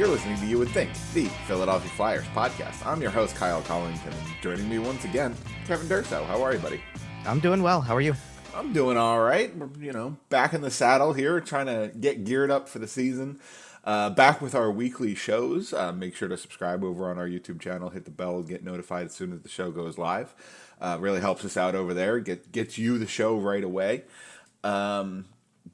You're listening to You Would Think, the Philadelphia Flyers podcast. I'm your host, Kyle Collington, and joining me once again, Kevin Durso. How are you, buddy? I'm doing well. How are you? I'm doing all right. We're, back in the saddle here, trying to get geared up for the season. Back with our weekly shows. Make sure to subscribe over on our YouTube channel. Hit the bell, get notified as soon as the show goes live. Really helps us out over there. Gets you the show right away.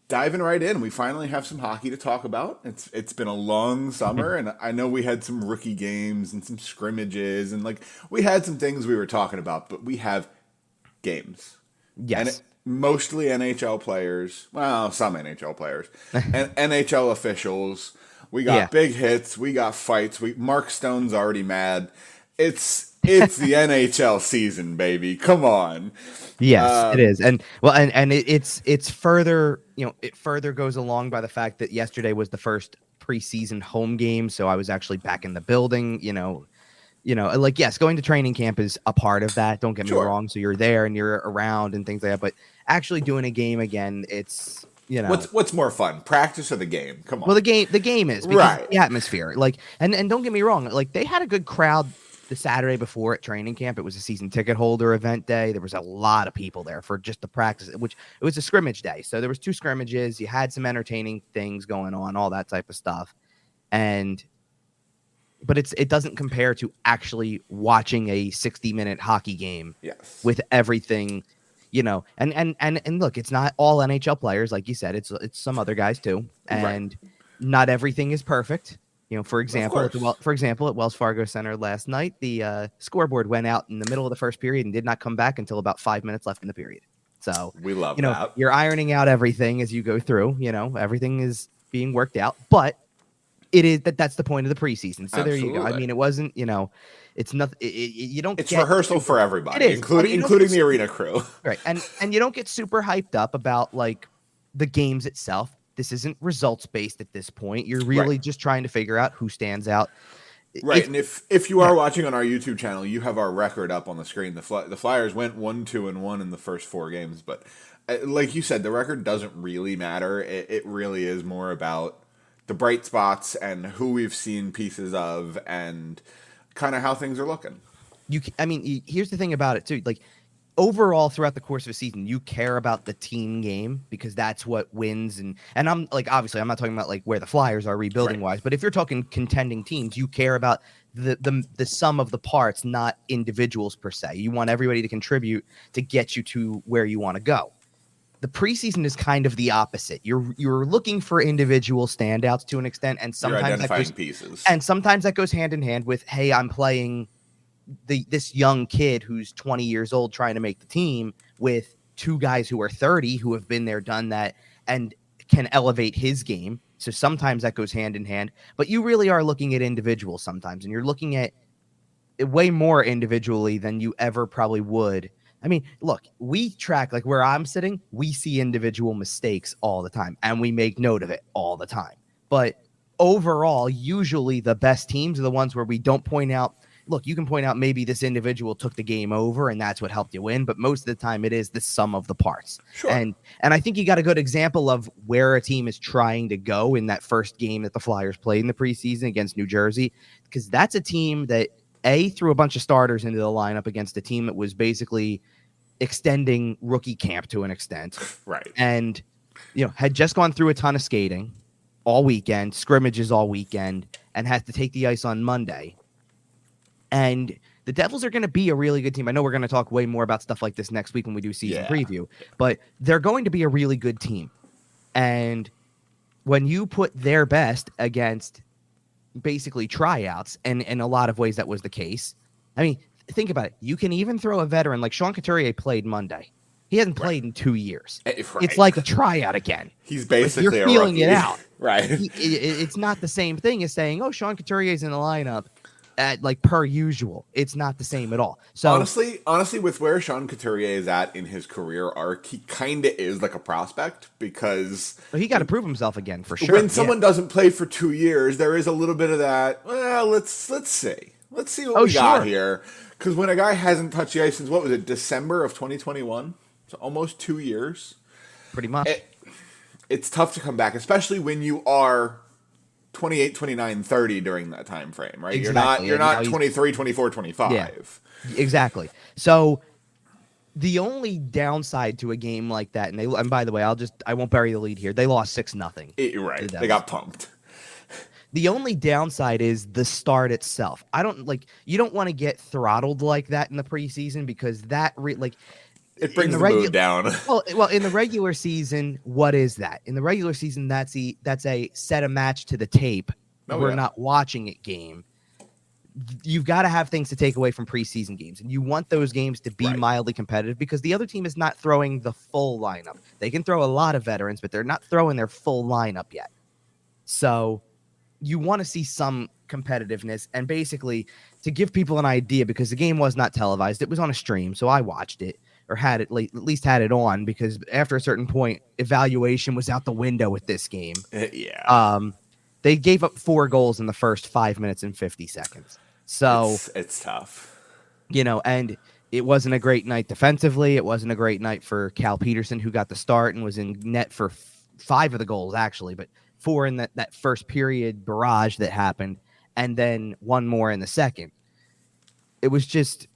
Diving right in, we finally have some hockey to talk about. It's been a long summer, and I know we had some rookie games and some scrimmages, and we had some things we were talking about, but we have games. Yes. And mostly NHL players. Well, some NHL players. And NHL officials. We got big hits. We got fights. Mark Stone's already mad. It's the NHL season, baby. Come on. Yes, it is. And it's further, it further goes along by the fact that yesterday was the first preseason home game. So I was actually back in the building, yes, going to training camp is a part of that. Don't get me wrong. So you're there and you're around and things like that. But actually doing a game again, it's, what's more fun, practice or the game? Come on. Well, the game is because right. The atmosphere, and don't get me wrong, they had a good crowd the Saturday before at training camp. It was a season ticket holder event day. There was a lot of people there for just the practice, which it was a scrimmage day. So there was 2 scrimmages. You had some entertaining things going on, all that type of stuff. But it doesn't compare to actually watching a 60-minute hockey game with everything, and look, it's not all NHL players. Like you said, it's some other guys too. And not everything is perfect. For example, at Wells Fargo Center last night, the scoreboard went out in the middle of the first period and did not come back until about 5 minutes left in the period. So we love that. You're ironing out everything as you go through. Everything is being worked out, but it is that's the point of the preseason. So Absolutely. There you go. I mean, it wasn't. It's nothing. You don't. It's rehearsal for everybody, including the arena crew. Right, and you don't get super hyped up about the games itself. This isn't results based at this point. You're really just trying to figure out who stands out. Right, and if you are watching on our YouTube channel, you have our record up on the screen. The Flyers went 1-2-1 in the first 4 games, but like you said, the record doesn't really matter. It really is more about the bright spots and who we've seen pieces of and kind of how things are looking. Here's the thing about it too. Overall, throughout the course of a season, you care about the team game because that's what wins. And I'm obviously, I'm not talking about where the Flyers are rebuilding wise, but if you're talking contending teams, you care about the sum of the parts, not individuals per se. You want everybody to contribute to get you to where you want to go. The preseason is kind of the opposite. You're looking for individual standouts to an extent, and sometimes pieces. And sometimes that goes hand in hand with, hey, I'm playing this young kid who's 20 years old trying to make the team with 2 guys who are 30 who have been there, done that, and can elevate his game. So sometimes that goes hand in hand, but you really are looking at individuals sometimes, and you're looking at it way more individually than you ever probably would. I mean, look, we track where I'm sitting, we see individual mistakes all the time and we make note of it all the time. But overall, usually the best teams are the ones where we don't point out, look, you can point out maybe this individual took the game over and that's what helped you win, but most of the time it is the sum of the parts. Sure. And I think you got a good example of where a team is trying to go in that first game that the Flyers played in the preseason against New Jersey, because that's a team that threw a bunch of starters into the lineup against a team that was basically extending rookie camp to an extent. Right. And, had just gone through a ton of skating all weekend, scrimmages all weekend, and had to take the ice on Monday. And the Devils are going to be a really good team. I know we're going to talk way more about stuff like this next week when we do season preview, but they're going to be a really good team. And when you put their best against basically tryouts, and in a lot of ways that was the case. I mean, think about it. You can even throw a veteran like Sean Couturier played Monday. He hasn't played in 2 years. It's like a tryout again. He's basically you're feeling a rookie. It out. Right. It's not the same thing as saying, oh, Sean Couturier's in the lineup at per usual. It's not the same at all. So honestly, with where Sean Couturier is at in his career arc, he kind of is like a prospect because he got to prove himself again for sure. When someone doesn't play for 2 years, there is a little bit of that. Well, let's see. Let's see what we got here. Because when a guy hasn't touched the ice since, what was it, December of 2021? So almost 2 years. Pretty much. It's tough to come back, especially when you are 28, 29, 30 during that time frame, right? Exactly. You're And now not 23, 24, 25. Yeah, exactly. So the only downside to a game like that, and by the way, I won't bury the lead here. They lost 6-0 to the Right. They Devils. got pumped. The only downside is the start itself. You don't want to get throttled like that in the preseason because It brings the mood down. Well, in the regular season, what is that? In the regular season, that's a set a match to the tape. We're not watching it game. You've got to have things to take away from preseason games, and you want those games to be mildly competitive because the other team is not throwing the full lineup. They can throw a lot of veterans, but they're not throwing their full lineup yet. So you want to see some competitiveness, and basically to give people an idea, because the game was not televised, it was on a stream, so I watched it or had it at least had it on, because after a certain point, evaluation was out the window with this game. Yeah. They gave up 4 goals in the first 5 minutes and 50 seconds. So it's tough. And it wasn't a great night defensively. It wasn't a great night for Cal Peterson, who got the start and was in net for 5 of the goals, actually, but 4 in that first period barrage that happened, and then 1 more in the second. It was just,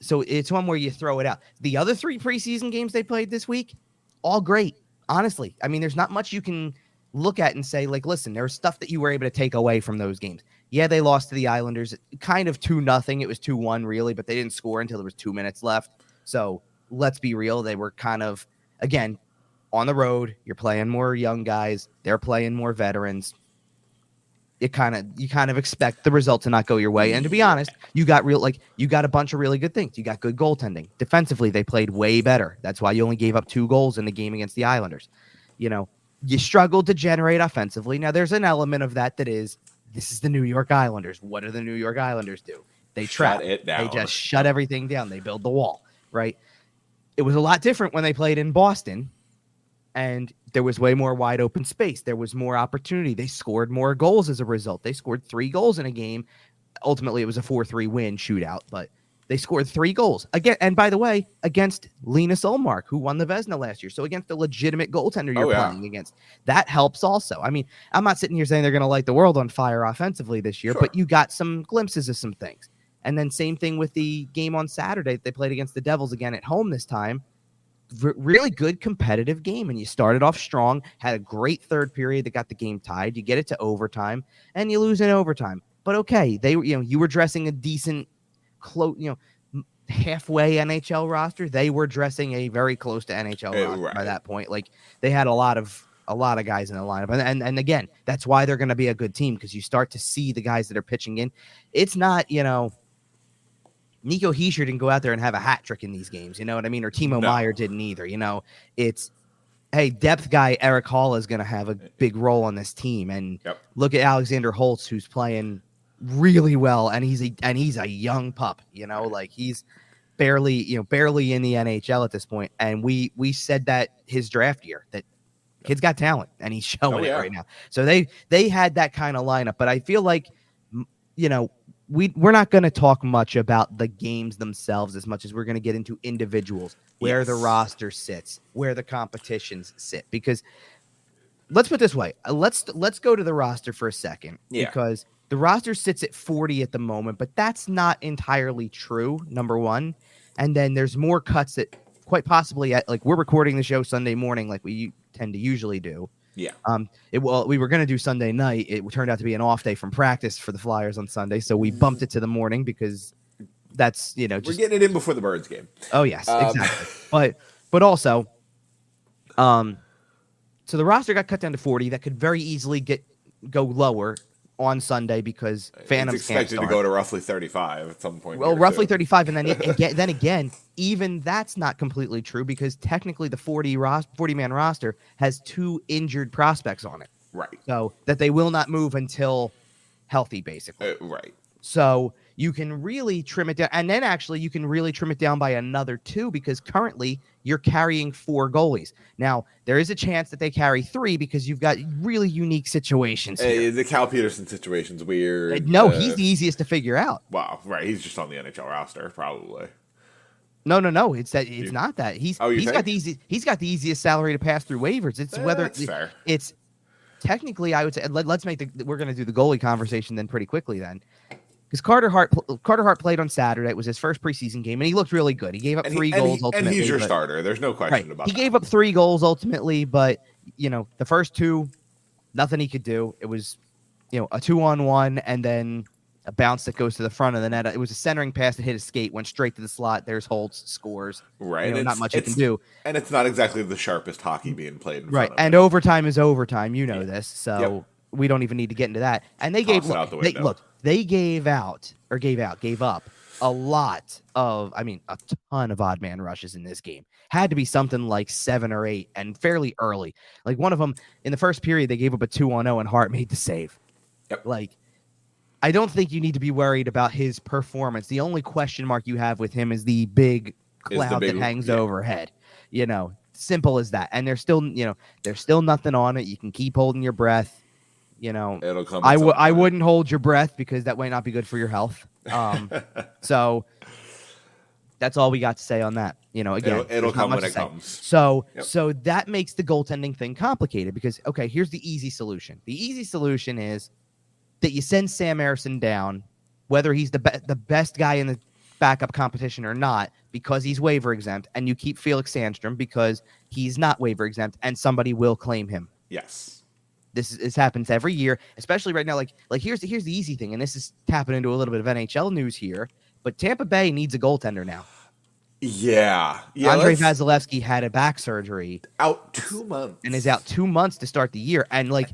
so it's one where you throw it out. The other 3 preseason games they played this week, all great, honestly. I mean, there's not much you can look at and say, like, listen, there's stuff that you were able to take away from those games. Yeah, they lost to the Islanders, kind of 2-0. It was 2-1, really, but they didn't score until there was 2 minutes left. So let's be real. They were kind of, again, on the road. You're playing more young guys. They're playing more veterans. You kind of expect the result to not go your way. And to be honest, you got a bunch of really good things. You got good goaltending. Defensively, they played way better. That's why you only gave up 2 goals in the game against the Islanders. You struggled to generate offensively. Now, there's an element of that is, this is the New York Islanders. What do the New York Islanders do? They trap. Shut it down. They just shut everything down. They build the wall, right? It was a lot different when they played in Boston, and there was way more wide open space. There was more opportunity. They scored more goals as a result. They scored 3 goals in a game. Ultimately, it was a 4-3 win shootout, but they scored 3 goals again. And by the way, against Linus Ullmark, who won the Vezina last year. So against a legitimate goaltender you're playing against, that helps also. I mean, I'm not sitting here saying they're going to light the world on fire offensively this year, but you got some glimpses of some things. And then same thing with the game on Saturday. They played against the Devils again at home this time. Really good competitive game, and you started off strong, had a great third period that got the game tied. You get it to overtime, and you lose in overtime. But okay, you were dressing a decent, halfway NHL roster. They were dressing a very close to NHL roster by that point. Like, they had a lot of guys in the lineup, and again, that's why they're going to be a good team, because you start to see the guys that are pitching in. It's not Nico Hischier didn't go out there and have a hat trick in these games, you know what I mean? Or Timo Meier didn't either. It's, hey, depth guy Eric Hall is going to have a big role on this team, and look at Alexander Holtz, who's playing really well, and he's a young pup. Like, he's barely in the NHL at this point. And we said that his draft year, that kid's got talent, and he's showing it right now. So they had that kind of lineup, but I feel like we're not going to talk much about the games themselves as much as we're going to get into individuals, where the roster sits, where the competitions sit. Because let's put it this way, let's go to the roster for a second, because the roster sits at 40 at the moment, but that's not entirely true, number one. And then there's more cuts that quite possibly, we're recording the show Sunday morning like we tend to usually do. Yeah. We were going to do Sunday night. It turned out to be an off day from practice for the Flyers on Sunday, so we bumped it to the morning because that's, we're getting it in before the Birds game. Oh yes, exactly. But also, so the roster got cut down to 40. That could very easily go lower on Sunday because Phantoms it's expected to go to roughly 35 at some point. Well, roughly 35, and then again, even that's not completely true, because technically the 40-man roster has 2 injured prospects on it. Right. So that they will not move until healthy, basically. Right. So you can really trim it down, and then actually you can really trim it down by another 2, because currently you're carrying 4 goalies. Now, there is a chance that they carry 3 because you've got really unique situations here. The Cal Peterson situation's weird. No, he's the easiest to figure out. Wow, right. He's just on the NHL roster, probably. No. It's not that. He's got the easiest salary to pass through waivers. It's whether that's fair. It's technically, I would say let's we're going to do the goalie conversation then pretty quickly then. Because Carter Hart played on Saturday. It was his first preseason game, and he looked really good. He gave up 3 goals ultimately. And he's your starter. There's no question about that. He gave up 3 goals ultimately, but, the first 2, nothing he could do. It was, a 2-on-1, and then a bounce that goes to the front of the net. It was a centering pass that hit his skate, went straight to the slot. There's Holtz, scores. Right. Not much he can do. And it's not exactly the sharpest hockey being played in right. front of And him. overtime is overtime. This. So we don't even need to get into that. And they gave up a lot of, a ton of odd man rushes in this game. Had to be something like 7 or 8 and fairly early. Like one of them in the first period, they gave up a 2-on-0 and Hart made the save. Yep. I don't think you need to be worried about his performance. The only question mark you have with him is the big cloud that hangs overhead. Simple as that. And there's still nothing on it. You can keep holding your breath. It'll come. I wouldn't hold your breath because that might not be good for your health. So that's all we got to say on that. Again, it'll come when it comes. So that makes the goaltending thing complicated because, okay, here's the easy solution. The easy solution is that you send Sam Ersson down, whether he's the best guy in the backup competition or not, because he's waiver exempt, and you keep Felix Sandstrom because he's not waiver exempt, and somebody will claim him. Yes. This happens every year, especially right now. Like here's the easy thing, and this is tapping into a little bit of NHL news here, but Tampa Bay needs a goaltender now. Yeah. Andrei Vasilevsky had a back surgery. Out 2 months. And is out 2 months to start the year. And, let's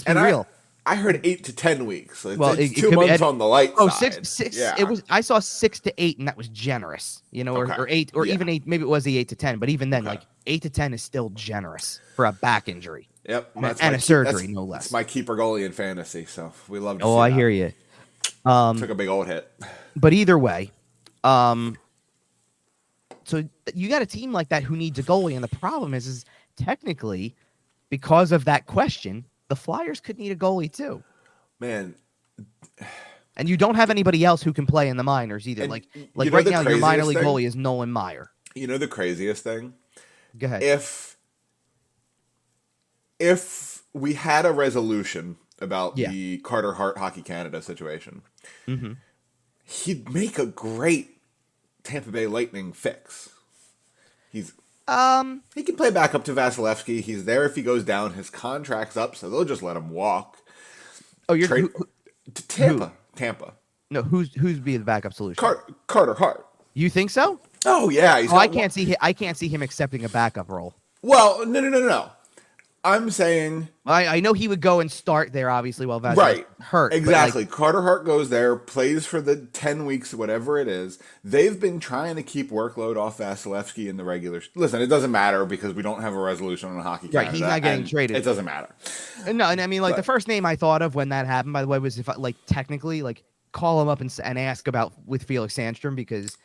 be real. I heard 8 to 10 weeks. It's 2 months on the light side. 6. Yeah. I saw 6 to 8, and that was generous. Or 8, or even 8. Maybe it was the 8 to 10. But even then, 8 to 10 is still generous for a back injury. Yep, and a surgery, no less. It's my keeper goalie in fantasy, so we love to see I that. hear you. Took a big old hit. But either way, so you got a team like that who needs a goalie, and the problem is technically, because of that question, the Flyers could need a goalie too. Man. And you don't have anybody else who can play in the minors either. Right now, your minor league goalie is Nolan Meyer. You know the craziest thing? Go ahead. If we had a resolution about the Carter Hart Hockey Canada situation, he'd make a great Tampa Bay Lightning fix. He can play back up to Vasilevsky. He's there if he goes down. His contract's up, so they'll just let him walk. Oh, you're to Tampa. Tampa. No, who's be the backup solution? Carter Hart. You think so? Oh yeah. I can't see him accepting a backup role. Well, no. I'm saying I know he would go and start there, obviously, while Vasilevsky hurt. Exactly. Carter Hart goes there, plays for the 10 weeks, whatever it is. They've been trying to keep workload off Vasilevsky in the regular. Listen, it doesn't matter because we don't have a resolution on Hockey Canada. Right, he's not getting traded. It doesn't matter. No, and the first name I thought of when that happened, by the way, was if technically call him up and ask about with Felix Sandstrom because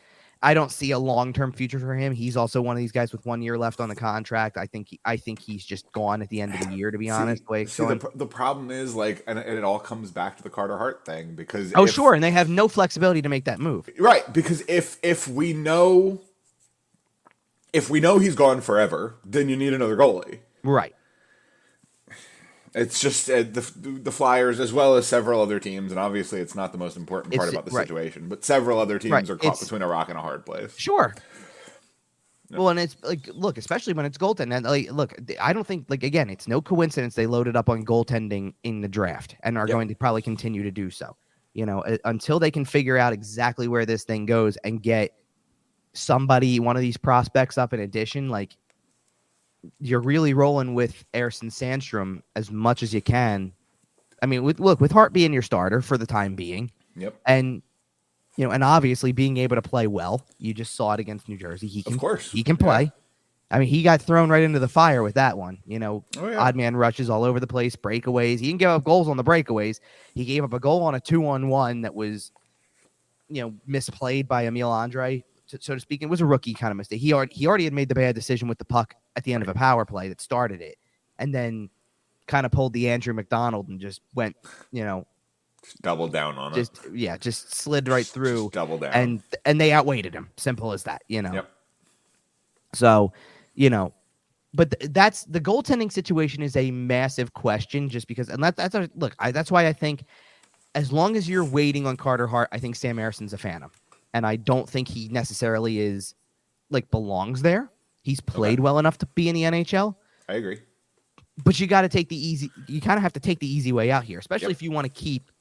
I don't see a long-term future for him. He's also one of these guys with 1 year left on the contract. I think he's just gone at the end of the year, to be honest. The problem is and it all comes back to the Carter Hart thing because sure, and they have no flexibility to make that move. Right, because if we know he's gone forever, then you need another goalie. Right. It's just the Flyers, as well as several other teams, and obviously it's not the most important part about the situation, but several other teams are caught between a rock and a hard place. Sure. No. Well, and it's look, especially when it's goaltending. Look, I don't think again, it's no coincidence they loaded up on goaltending in the draft and are going to probably continue to do so. Until they can figure out exactly where this thing goes and get one of these prospects up in addition, you're really rolling with Ersson Sandstrom as much as you can. I mean, with Hart being your starter for the time being. Yep. And and obviously being able to play well. You just saw it against New Jersey. He can play. Yeah. I mean, he got thrown right into the fire with that one. Odd man rushes all over the place, breakaways. He didn't give up goals on the breakaways. He gave up a goal on a 2-on-1 that was, misplayed by Emil Andre, so to speak. It was a rookie kind of mistake. He already had made the bad decision with the puck at the end of a power play that started it, and then kind of pulled the Andrew McDonald and just went, just doubled down on it. Just slid right through. Just double down. And they outweighted him. Simple as that, Yep. So, that's the goaltending situation is a massive question just because, and that's why I think as long as you're waiting on Carter Hart, I think Sam Harrison's a phantom. And I don't think he necessarily is belongs there. He's played well enough to be in the NHL. I agree. But you got to take you kind of have to take the easy way out here, especially if you want to keep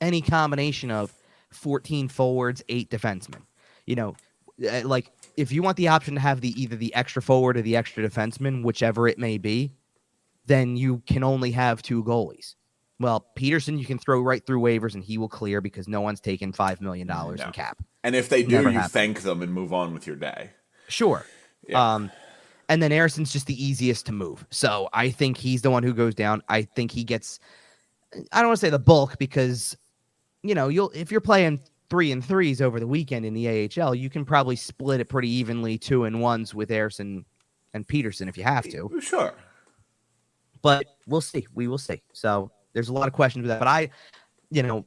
any combination of 14 forwards, 8 defensemen. If you want the option to have either the extra forward or the extra defenseman, whichever it may be, then you can only have 2 goalies. Well, Peterson, you can throw right through waivers and he will clear because no one's taken $5 million in cap. And if they do, you thank them and move on with your day. Sure. Yeah. And then Harrison's just the easiest to move. So I think he's the one who goes down. I think he gets, I don't want to say the bulk because, if you're playing 3-3s over the weekend in the AHL, you can probably split it pretty evenly 2-1s with Harrison and Peterson if you have to. Sure. But we'll see. We will see. So there's a lot of questions with that. But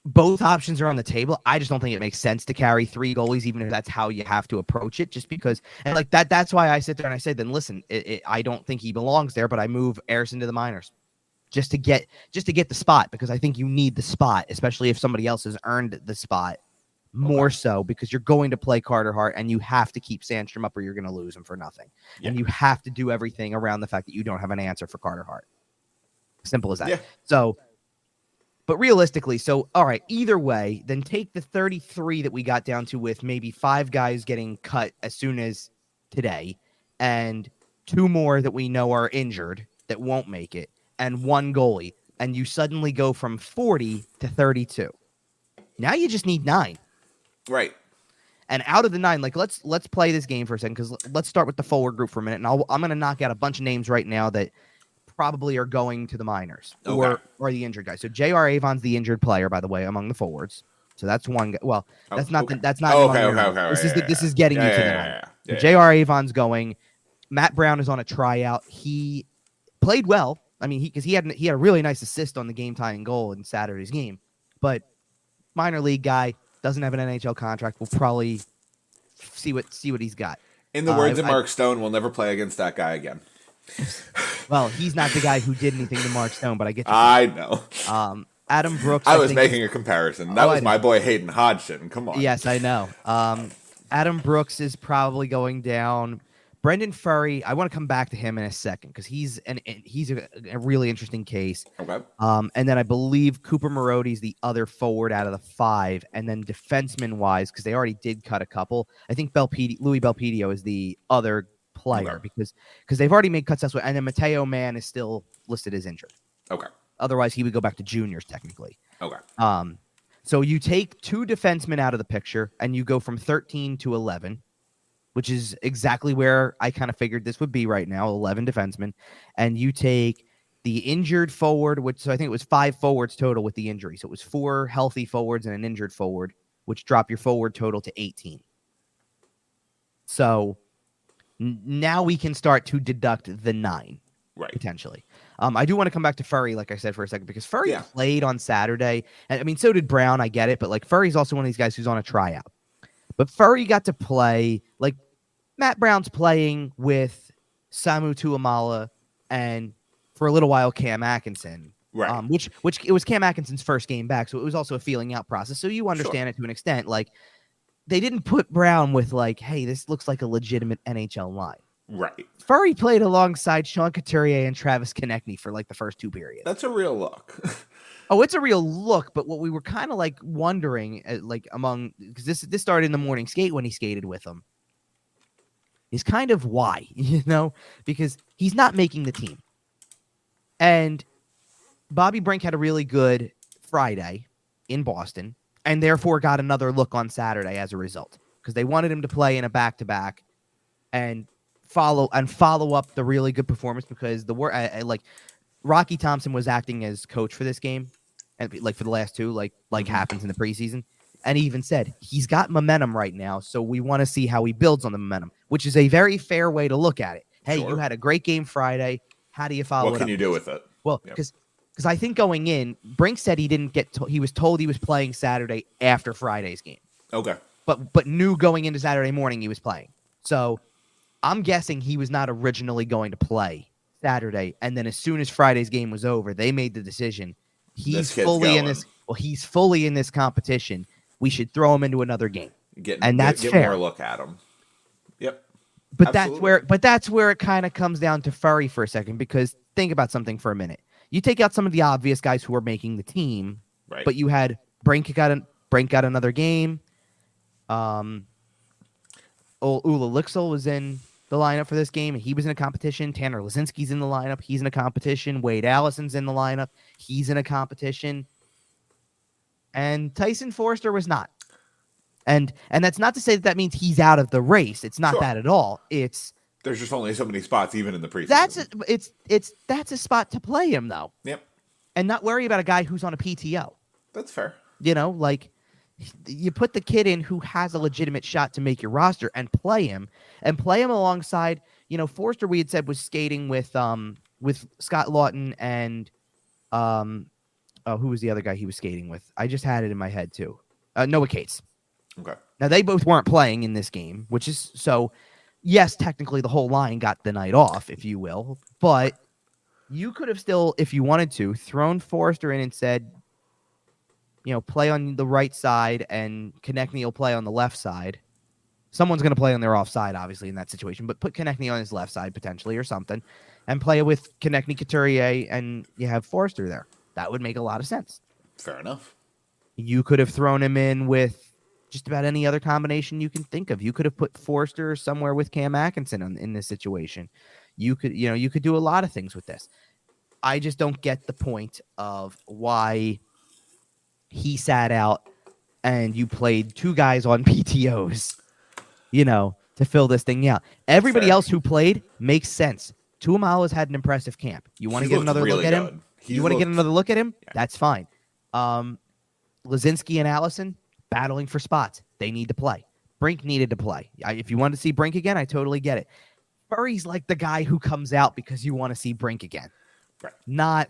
both options are on the table. I just don't think it makes sense to carry 3 goalies, even if that's how you have to approach it, just because. And that's why I sit there and I say, then listen, I don't think he belongs there, but I move Harrison to the minors just to get the spot, because I think you need the spot, especially if somebody else has earned the spot more so, because you're going to play Carter Hart and you have to keep Sandstrom up or you're going to lose him for nothing. Yeah. And you have to do everything around the fact that you don't have an answer for Carter Hart. Simple as that. Yeah. So, but realistically, all right, either way, then take the 33 that we got down to with maybe 5 guys getting cut as soon as today and 2 more that we know are injured that won't make it and 1 goalie, and you suddenly go from 40 to 32. Now you just need 9. Right. And out of the 9, let's play this game for a second, because let's start with the forward group for a minute, and I'm going to knock out a bunch of names right now that probably are going to the minors or the injured guys. So J.R. Avon's the injured player, by the way, among the forwards. So that's one guy. Well, that's not. Okay. This is getting you to the nine. J.R. Avon's going. Matt Brown is on a tryout. He played well. I mean, he had a really nice assist on the game-tying goal in Saturday's game. But minor league guy, doesn't have an NHL contract. We'll probably see what he's got. In the words of Mark Stone, we'll never play against that guy again. Well, he's not the guy who did anything to Mark Stone, but I get you. I know. Adam Brooks. I was making a comparison. That was my boy Hayden Hodgson. Come on. Yes, I know. Adam Brooks is probably going down. Brendan Furry, I want to come back to him in a second because he's a really interesting case. Okay. And then I believe Cooper Marodi's the other forward out of the 5, and then defenseman wise, because they already did cut a couple. I think Louis Belpedio is the other player because they've already made cuts elsewhere, and then Mateo Mann is still listed as injured. Okay. Otherwise, he would go back to juniors technically. Okay. So you take 2 defensemen out of the picture, and you go from 13 to 11, which is exactly where I kind of figured this would be right now, 11 defensemen, and you take the injured forward, so I think it was 5 forwards total with the injury. So it was 4 healthy forwards and an injured forward, which drop your forward total to 18. So now we can start to deduct the 9, potentially. I do want to come back to Furry, like I said, for a second, because Furry played on Saturday. And I mean, so did Brown. I get it. But Furry's also one of these guys who's on a tryout. But Furry got to play, Matt Brown's playing with Samu Tuamala and for a little while Cam Atkinson. Right. Which it was Cam Atkinson's first game back. So it was also a feeling out process. So you understand it to an extent. They didn't put Brown with hey, this looks like a legitimate NHL line. Right. Furry played alongside Sean Couturier and Travis Konechny for the first 2 periods. That's a real look. Oh, it's a real look. But what we were kind of wondering, because this started in the morning skate when he skated with them, is kind of why, because he's not making the team. And Bobby Brink had a really good Friday in Boston, and therefore got another look on Saturday as a result, because they wanted him to play in a back-to-back and follow up the really good performance, because Rocky Thompson was acting as coach for this game, and for the last 2, happens in the preseason, and he even said he's got momentum right now, so we want to see how he builds on the momentum, which is a very fair way to look at it. Hey, you had a great game Friday. How do you follow it up? What can you do with it? Well, because I think going in, Brink said he didn't get he was told he was playing Saturday after Friday's game. Okay. But knew going into Saturday morning he was playing. So I'm guessing he was not originally going to play Saturday, and then as soon as Friday's game was over, they made the decision. This kid's going. He's fully in this competition. We should throw him into another game. That's get fair. more look at him. Yep. But that's where it kind of comes down to Furry for a second, because think about something for a minute. You take out some of the obvious guys who are making the team, right? But you had Brink got another game. Ula Lixel was in the lineup for this game, and he was in a competition. Tanner Lazinski's in the lineup. He's in a competition. Wade Allison's in the lineup. He's in a competition. And Tyson Forster was not. And that's not to say that means he's out of the race. It's not that at all. There's just only so many spots even in the preseason. That's a spot to play him though. Yep. And not worry about a guy who's on a PTO. That's fair. Like you put the kid in who has a legitimate shot to make your roster and play him alongside, Forster, we had said, was skating with Scott Lawton and who was the other guy he was skating with? I just had it in my head too. Noah Cates. Okay. Now they both weren't playing in this game, which is so. Yes, technically the whole line got the night off, if you will, but you could have still, if you wanted to, thrown Forrester in and said, play on the right side and Konechny will play on the left side. Someone's going to play on their offside, obviously, in that situation, but put Konechny on his left side potentially or something, and play with Konechny, Couturier, and you have Forrester there. That would make a lot of sense. Fair enough. You could have thrown him in with just about any other combination you can think of. You could have put Forster somewhere with Cam Atkinson in this situation. You could do a lot of things with this. I just don't get the point of why he sat out and you played two guys on PTOs, to fill this thing out. Everybody else who played makes sense. Tuamala's had an impressive camp. You want to get another look at him? Yeah. That's fine. Lazinski and Allison battling for spots. They need to play. Brink needed to play. If you want to see Brink again, I totally get it. Furry's like the guy who comes out because you want to see Brink again. Right. Not,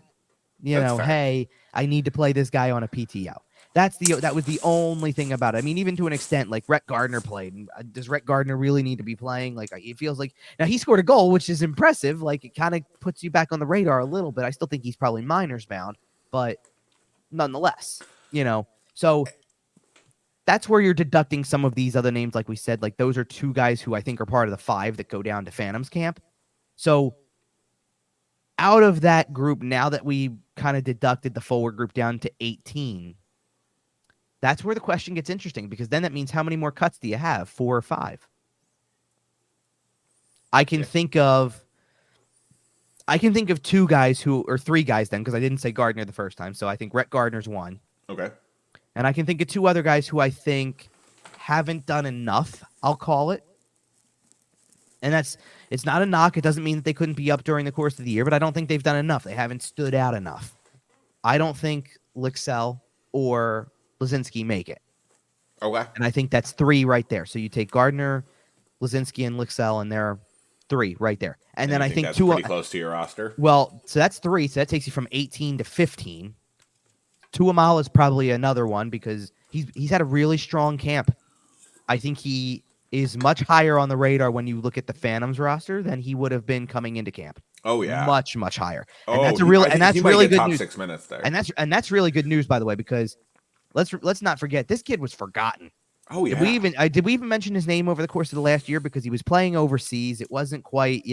hey, I need to play this guy on a PTO. That was the only thing about it. I mean, even to an extent, like Rhett Gardner played. Does Rhett Gardner really need to be playing? Like, it feels like now he scored a goal, which is impressive. Like, it kind of puts you back on the radar a little bit. I still think he's probably minors bound, but nonetheless, so that's where you're deducting some of these other names. Like we said, like those are two guys who I think are part of the 5 that go down to Phantoms camp. So out of that group, now that we kind of deducted the forward group down to 18, that's where the question gets interesting, because then that means how many more cuts do you have? 4 or 5? I can think of 2 guys or 3 guys then, because I didn't say Gardner the first time. So I think Rhett Gardner's one. Okay. And I can think of 2 other guys who I think haven't done enough, I'll call it. And it's not a knock. It doesn't mean that they couldn't be up during the course of the year, but I don't think they've done enough. They haven't stood out enough. I don't think Lixell or Lazinski make it. Okay. And I think that's 3 right there. So you take Gardner, Lazinski, and Lixell, and there are 3 right there. And then I think that's 2 pretty close to your roster. Well, so that's 3. So that takes you from 18 to 15. Tuamala is probably another one because he's had a really strong camp. I think he is much higher on the radar when you look at the Phantoms roster than he would have been coming into camp. Oh yeah, much higher. And that's really good news. 6 minutes there. And that's really good news, by the way, because let's not forget this kid was forgotten. Oh yeah. Did we even mention his name over the course of the last year, because he was playing overseas? It wasn't quite,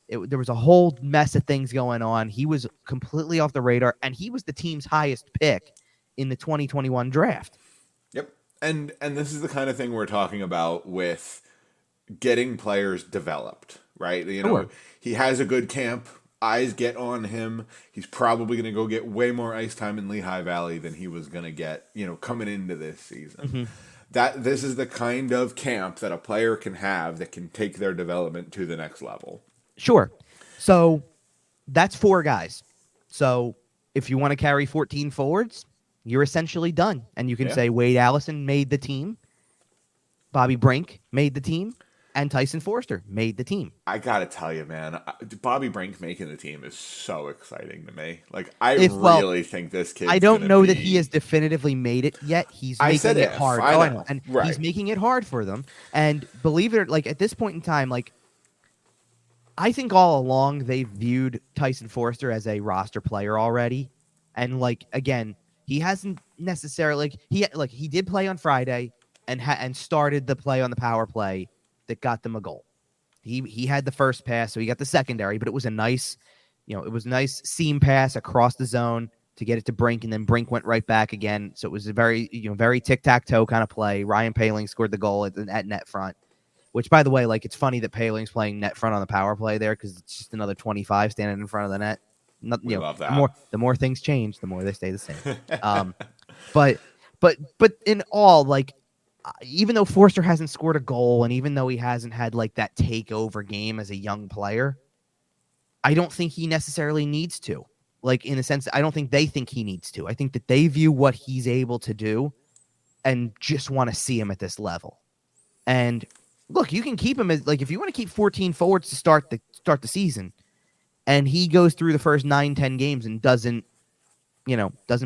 there was a whole mess of things going on. He was completely off the radar, and he was the team's highest pick in the 2021 draft. Yep. And this is the kind of thing we're talking about with getting players developed, right? Sure. He has a good camp. Eyes get on him. He's probably going to go get way more ice time in Lehigh Valley than he was going to get, coming into this season. Mm-hmm. This is the kind of camp that a player can have that can take their development to the next level. Sure. So that's 4 guys. So if you want to carry 14 forwards, you're essentially done. And you can say Wade Allison made the team, Bobby Brink made the team, and Tyson Forster made the team. I got to tell you, man, Bobby Brink making the team is so exciting to me. Like, I really think this kid. I don't know that he has definitively made it yet. He's making it hard. I know. And he's making it hard for them. And believe it or like at this point in time, like I think all along they viewed Tyson Forster as a roster player already, and like again, he hasn't necessarily he did play on Friday and started the play on the power play that got them a goal. He had the first pass, so he got the secondary, but it was a nice, it was a nice seam pass across the zone to get it to Brink, and then Brink went right back again. So it was a very very tic tac toe kind of play. Ryan Paling scored the goal at net front. Which, by the way, like it's funny that Paling's playing net front on the power play there because it's just another 25 standing in front of the net. We love that. The more things change, the more they stay the same. But in all, like even though Forster hasn't scored a goal and even though he hasn't had like that takeover game as a young player, I don't think he necessarily needs to. Like in a sense, I don't think they think he needs to. I think that they view what he's able to do and just want to see him at this level. And look, you can keep him as like if you want to keep 14 forwards to start the season, and he goes through the first 9-10 games and doesn't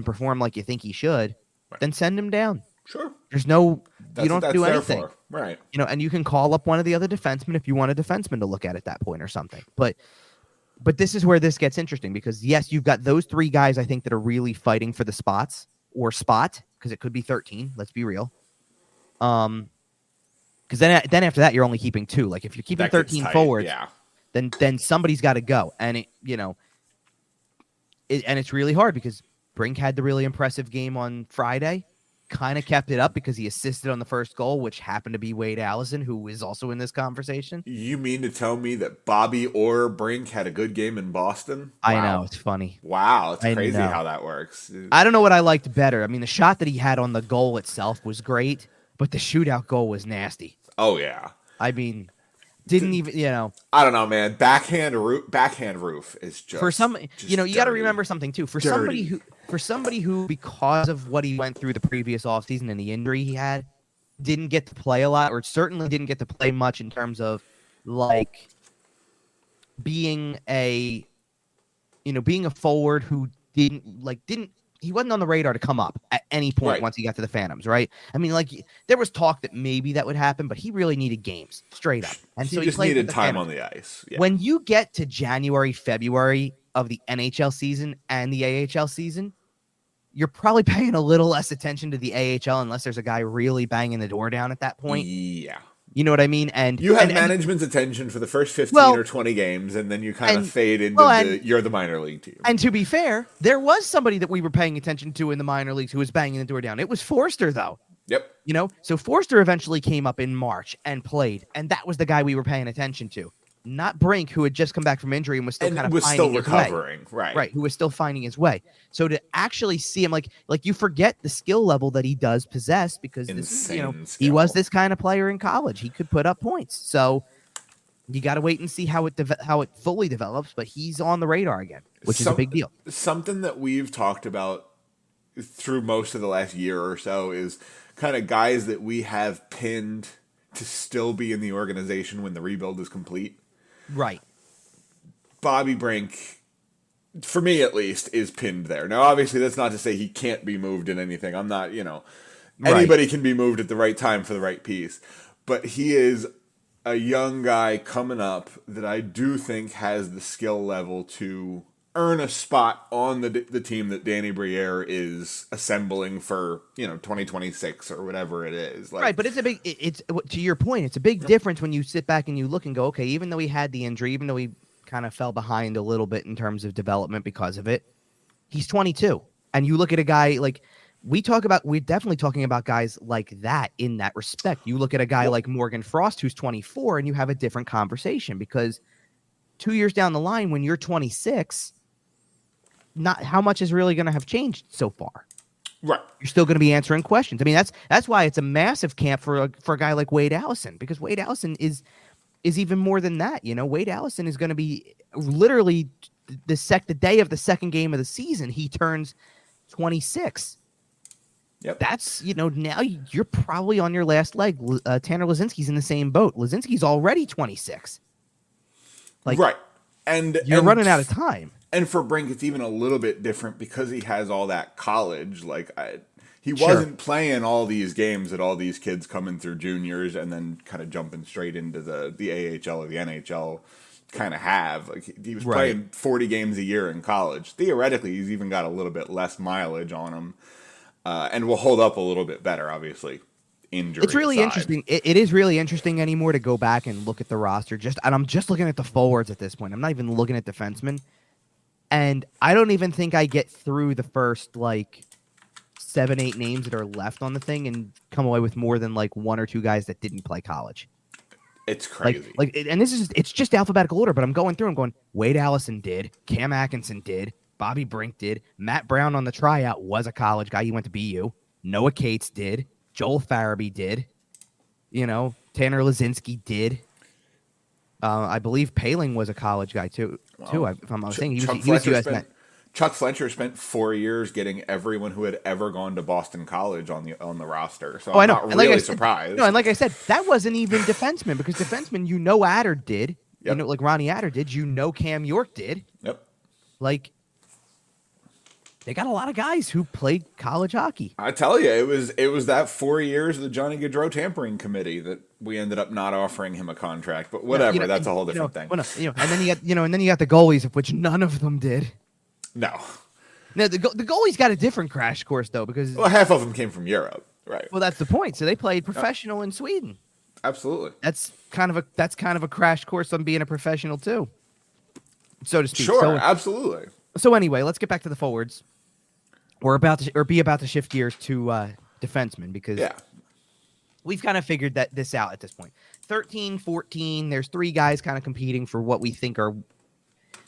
perform like you think he should, right, then send him down. Sure. You don't have to do anything. For. Right. And you can call up one of the other defensemen if you want a defenseman to look at that point or something. But this is where this gets interesting because yes, you've got those three guys I think that are really fighting for the spot because it could be 13. Let's be real. Because then after that, you're only keeping two. Like if you're keeping 13 forwards, yeah, then somebody's got to go, and it's really hard because Brink had the really impressive game on Friday, kind of kept it up because he assisted on the first goal, which happened to be Wade Allison, who is also in this conversation. You mean to tell me that Bobby or Brink had a good game in Boston? Wow. I know, it's funny. Wow, it's crazy how that works. I don't know what I liked better. I mean, the shot that he had on the goal itself was great, but the shootout goal was nasty. Oh yeah. I mean, didn't even I don't know, man. Backhand roof is just for some. You got to remember something too. For dirty. somebody who because of what he went through the previous offseason and the injury he had, didn't get to play a lot, or certainly didn't get to play much in terms of like being a forward who he wasn't on the radar to come up at any point right. once he got to the Phantoms, right? I mean, like there was talk that maybe that would happen, but he really needed games straight up, and so he just needed time on the ice. Yeah. When you get to January, February of the NHL season and the AHL season, you're probably paying a little less attention to the AHL unless there's a guy really banging the door down at that point. Yeah. You know what I mean? And you have management's attention for the first 15 or 20 games, and then you kind of fade into you're the minor league team. And to be fair, there was somebody that we were paying attention to in the minor leagues who was banging the door down. It was Forster, though. Yep. So Forster eventually came up in March and played, and that was the guy we were paying attention to. Not Brink, who had just come back from injury and was still still recovering, right? Who was still finding his way. So to actually see him, like you forget the skill level that he does possess because he was this kind of player in college. He could put up points. So you got to wait and see how it fully develops. But he's on the radar again, which is a big deal. Something that we've talked about through most of the last year or so is kind of guys that we have pinned to still be in the organization when the rebuild is complete. Right. Bobby Brink, for me at least, is pinned there. Now, obviously, that's not to say he can't be moved in anything. I'm not, anybody can be moved at the right time for the right piece. But he is a young guy coming up that I do think has the skill level to earn a spot on the team that Danny Briere is assembling for 2026 or whatever it is. Right, but it's to your point, it's a big difference when you sit back and you look and go, okay, even though he had the injury, even though he kind of fell behind a little bit in terms of development because of it, he's 22, and you look at a guy like we're definitely talking about guys like that in that respect. You look at a guy like Morgan Frost who's 24, and you have a different conversation because 2 years down the line when you're 26. Not how much is really going to have changed so far. Right. You're still going to be answering questions. I mean, that's why it's a massive camp for a guy like Wade Allison, because Wade Allison is even more than that. Wade Allison is going to be literally the day of the second game of the season. He turns 26. Yep. That's, now you're probably on your last leg. Tanner Lazinski's in the same boat. Lazinski's already 26. Right. And you're running out of time. And for Brink, it's even a little bit different because he has all that college. He wasn't playing all these games that all these kids coming through juniors and then kind of jumping straight into the AHL or the NHL kind of have. Like he was Right. playing 40 games a year in college. Theoretically, he's even got a little bit less mileage on him, and will hold up a little bit better, obviously. Injury It's really aside. interesting. It is really interesting anymore to go back and look at the roster. And I'm just looking at the forwards at this point. I'm not even looking at defensemen. And I don't even think I get through the first like 7-8 names that are left on the thing and come away with more than like one or two guys that didn't play college. It's crazy. And it's just alphabetical order, but I'm going through. I'm going, Wade Allison did, Cam Atkinson did, Bobby Brink did, Matt Brown on the tryout was a college guy. He went to BU. Noah Cates did, Joel Farabee did, Tanner Lazinski did. I believe Paling was a college guy too. If I'm not mistaken, he was US Met. Chuck Fletcher spent 4 years getting everyone who had ever gone to Boston College on the roster. So I'm not really surprised. No, and like I said, that wasn't even defenseman because defenseman, Adder did. Yep. Like Ronnie Adder did. Cam York did. Yep. Like they got a lot of guys who played college hockey. I tell you, it was that 4 years of the Johnny Gaudreau tampering committee that we ended up not offering him a contract. But whatever, that's a whole different thing. And then you got the goalies, of which none of them did. No. Now the goalies got a different crash course though because half of them came from Europe, right? Well, that's the point. So they played professional in Sweden. Absolutely. That's kind of a crash course on being a professional too, so to speak. Sure, absolutely. So anyway, let's get back to the forwards. We're about to shift gears to defensemen because we've kind of figured this out at this point. 13, 14, there's three guys kind of competing for what we think are,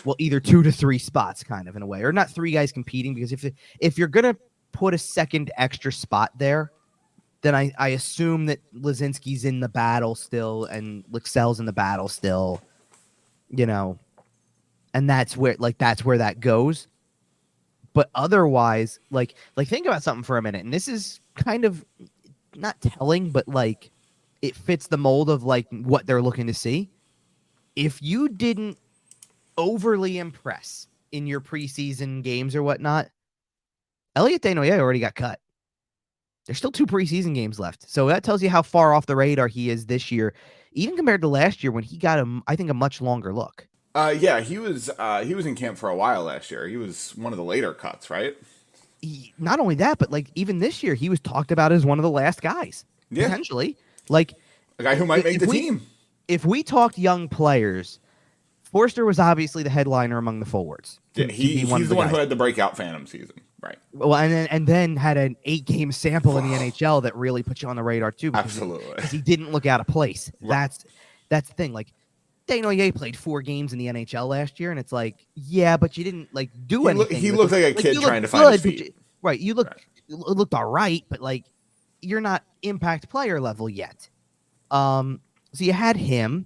well, either 2 to 3 spots kind of in a way, or not three guys competing because if you're going to put a second extra spot there, then I assume that Lazinski's in the battle still and Lixell's in the battle still, and that's where that goes. But otherwise, like think about something for a minute, and this is kind of not telling, but like it fits the mold of like what they're looking to see. If you didn't overly impress in your preseason games or whatnot, Elliot Desnoyers already got cut. There's still 2 preseason games left, so that tells you how far off the radar he is this year, even compared to last year when he got I think a much longer look. He was in camp for a while last year. He was one of the later cuts, right? Not only that, but like even this year, he was talked about as one of the last guys, potentially. Like a guy who might make the team. If we talked young players, Forster was obviously the headliner among the forwards. Yeah, he's the one who had the breakout Phantom season, right? Well, and then had an 8-game sample in the NHL that really put you on the radar too. Absolutely, because he didn't look out of place. Right. That's the thing. Like Desnoyers played 4 games in the NHL last year, and it's like, yeah, but you didn't like do anything. He looked like a kid trying to find his feet. Right, you looked all right, but like you're not impact player level yet. So you had him,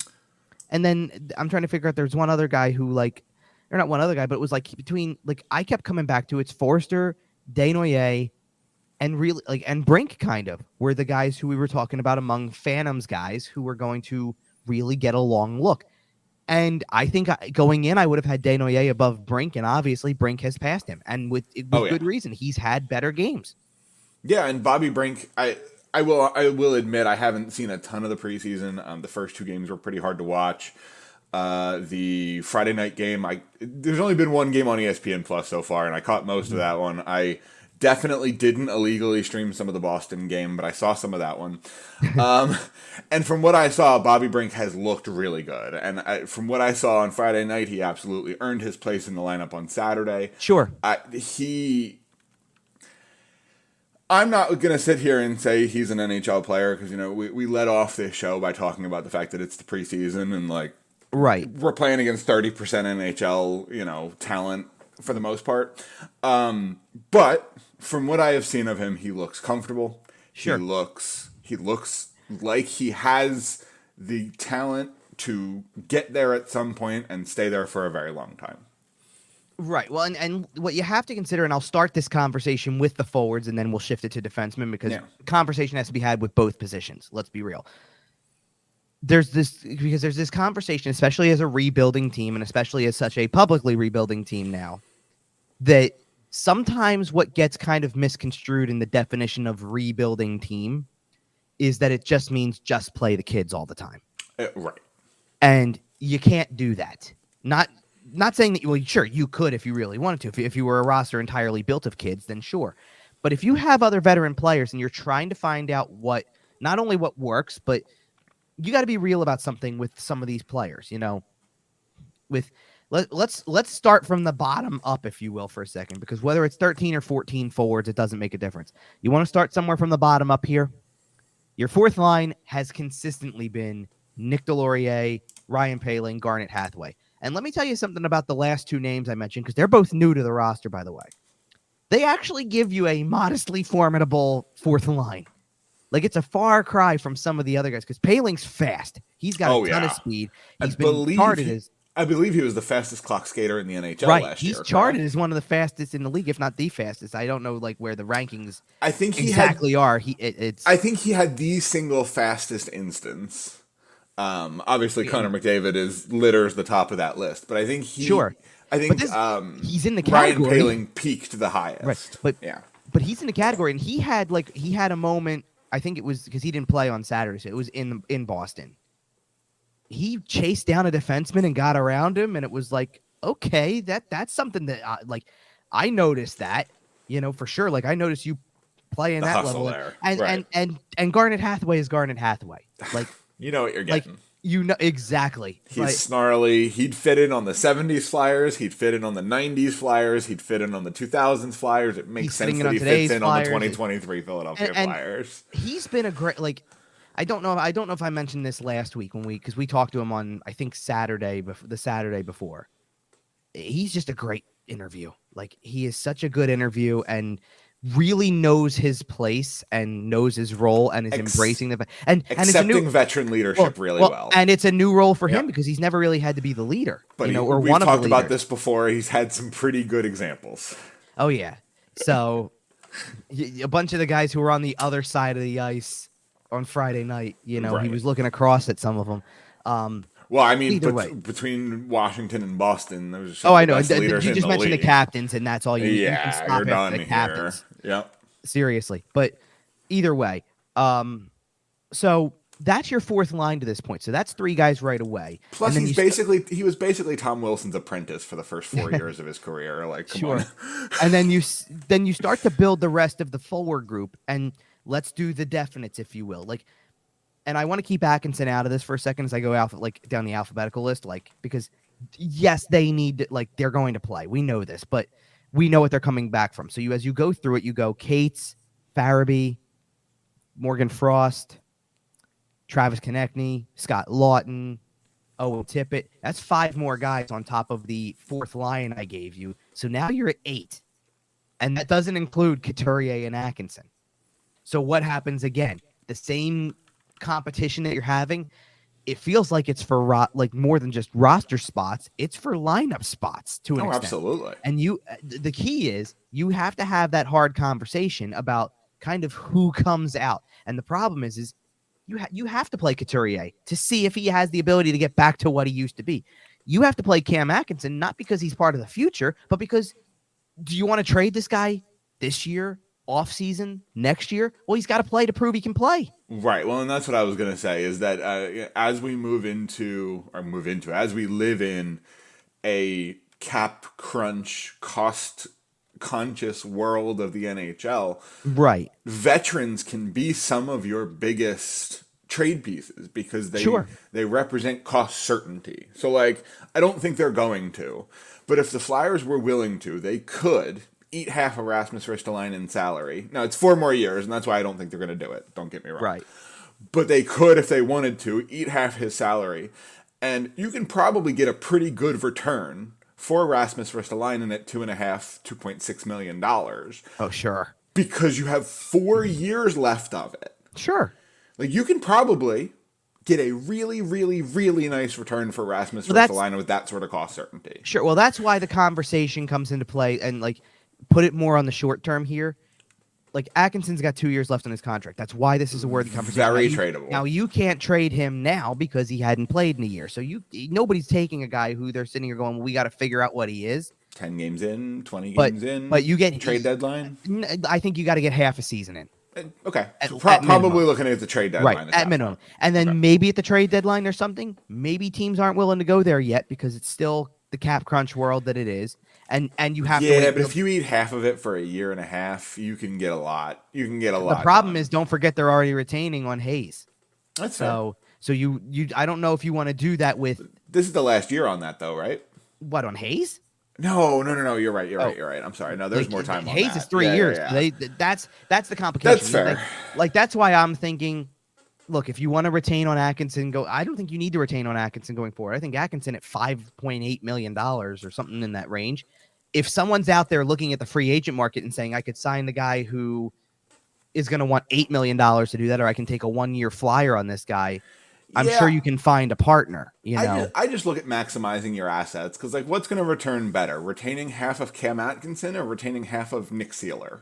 and then I'm trying to figure out. There's one other guy who like, or not one other guy, but it was like between like I kept coming back to it's Forster, Desnoyers, and really like and Brink kind of were the guys who we were talking about among Phantoms guys who were going to really get a long look. And I think going in, I would have had Desnoyers above Brink, and obviously Brink has passed him, and with good reason. He's had better games. Yeah, and Bobby Brink, I will admit I haven't seen a ton of the preseason. The first 2 games were pretty hard to watch. The Friday night game, there's only been 1 game on ESPN Plus so far, and I caught most of that one. I definitely didn't illegally stream some of the Boston game, but I saw some of that one. And from what I saw, Bobby Brink has looked really good. And from what I saw on Friday night, he absolutely earned his place in the lineup on Saturday. Sure. I'm not going to sit here and say he's an NHL player because, we led off this show by talking about the fact that it's the preseason and, like, right, we're playing against 30% NHL, talent for the most part. But from what I have seen of him, he looks comfortable. Sure. He looks like he has the talent to get there at some point and stay there for a very long time. Right. Well, and what you have to consider, and I'll start this conversation with the forwards, and then we'll shift it to defensemen because conversation has to be had with both positions. Let's be real. There's this conversation, especially as a rebuilding team, and especially as such a publicly rebuilding team now, that sometimes what gets kind of misconstrued in the definition of rebuilding team is that it just means just play the kids all the time. Right. And you can't do that. Not saying that, well, sure, you could if you really wanted to. If you were a roster entirely built of kids, then sure. But if you have other veteran players and you're trying to find out not only what works, but you got to be real about something with some of these players, let's start from the bottom up, if you will, for a second, because whether it's 13 or 14 forwards, it doesn't make a difference. You want to start somewhere from the bottom up here. Your fourth line has consistently been Nick Delorier, Ryan Poehling, Garnet Hathaway. And let me tell you something about the last two names I mentioned, because they're both new to the roster, by the way. They actually give you a modestly formidable fourth line. Like, it's a far cry from some of the other guys, because Poehling's fast. He's got a ton of speed. He's been charted as... I believe he was the fastest clock skater in the NHL last year. He's charted as one of the fastest in the league, if not the fastest. I don't know where the rankings I think are. I think he had the single fastest instance. Obviously, Connor McDavid litters the top of that list, but I think he's in the category. Ryan Poehling peaked the highest. Right. But he's in the category, and he had a moment. I think it was because he didn't play on Saturday, so it was in Boston. He chased down a defenseman and got around him, and it was like, okay, that's something that I noticed that, for sure. Like, I noticed you playing that level there. And Garnet Hathaway is Garnet Hathaway. Like, you know what you're getting. Exactly. He's snarly. He'd fit in on the 70s Flyers. He'd fit in on the 90s Flyers. He'd fit in on the 2000s Flyers. It makes sense that he fits in on the 2023 Philadelphia Flyers. He's been a great, I don't know if I mentioned this last week because we talked to him on, I think, the Saturday before. He's just a great interview. Like, he is such a good interview and really knows his place and knows his role and is embracing and accepting veteran leadership really well. And it's a new role for him because he's never really had to be the leader. But we've talked about this before. He's had some pretty good examples. Oh yeah. So a bunch of the guys who were on the other side of the ice on Friday night, he was looking across at some of them. Well, I mean, between Washington and Boston, there was I know. You just mentioned the captains, and that's all you need. Yeah, you can stop you're done the captains. Yeah. Seriously. But either way, so that's your fourth line to this point. So that's three guys right away. Plus, he was basically Tom Wilson's apprentice for the first 4 years of his career. Like, come on. And then you start to build the rest of the forward group, and let's do the definites, if you will. Like, and I want to keep Atkinson out of this for a second as I go down the alphabetical list, because yes, they need they're going to play. We know this, but we know what they're coming back from. So as you go through it, you go Cates, Farabee, Morgan Frost, Travis Konechny, Scott Lawton, Owen Tippett. That's 5 more guys on top of the fourth line I gave you. So now you're at 8, and that doesn't include Couturier and Atkinson. So what happens again? The same competition that you're having, it feels like it's for more than just roster spots. It's for lineup spots to an extent. Absolutely. And the key is you have to have that hard conversation about kind of who comes out. And the problem is you have to play Couturier to see if he has the ability to get back to what he used to be. You have to play Cam Atkinson, not because he's part of the future, but because do you want to trade this guy this year? Off season next year? Well, he's got to play to prove he can play. Right. Well, and that's what I was going to say is that as we as we live in a cap crunch, cost conscious world of the NHL, right? Veterans can be some of your biggest trade pieces because they represent cost certainty. So, I don't think they're going to, but if the Flyers were willing to, they could eat half of Rasmus Ristolainen salary. Now, it's 4 more years, and that's why I don't think they're going to do it. Don't get me wrong. Right. But they could, if they wanted to, eat half his salary. And you can probably get a pretty good return for Rasmus Ristolainen at $2.6 million. Oh, sure. Because you have 4 years left of it. Sure. You can probably get a really, really, really nice return for Rasmus Ristolainen with that sort of cost certainty. Sure. Well, that's why the conversation comes into play, and put it more on the short term here. Atkinson's got 2 years left on his contract. That's why this is a worthy conversation. Very tradable. Now you can't trade him now because he hadn't played in a year. So nobody's taking a guy who they're sitting here going, well, we got to figure out what he is. 10 games in, 20 games in. But you get trade deadline. I think you got to get half a season in. Okay, so at probably minimum. looking at the trade deadline. Right, at minimum. And then maybe at the trade deadline there's something. Maybe teams aren't willing to go there yet because it's still the cap crunch world that it is. And you have to Yeah, wait. but if you eat half of it for a year and a half, you can get a lot. You can get a lot. The problem is, don't forget they're already retaining on Hayes. That's fair. So you I don't know if you want to do that with. This is the last year on that, though, right? What, on Hayes? No. You're right. You're right. I'm sorry. No, there's more time on that. Hayes is 3 years. Yeah. That's the complication. That's fair. Like that's why I'm thinking. Look, if you want to retain on Atkinson, I don't think you need to retain on Atkinson going forward. I think Atkinson at $5.8 million or something in that range. If someone's out there looking at the free agent market and saying I could sign the guy who is going to want $8 million to do that, or I can take a 1-year flyer on this guy, I'm sure you can find a partner. I just look at maximizing your assets because, like, what's going to return better, retaining half of Cam Atkinson or retaining half of Nick Sealer?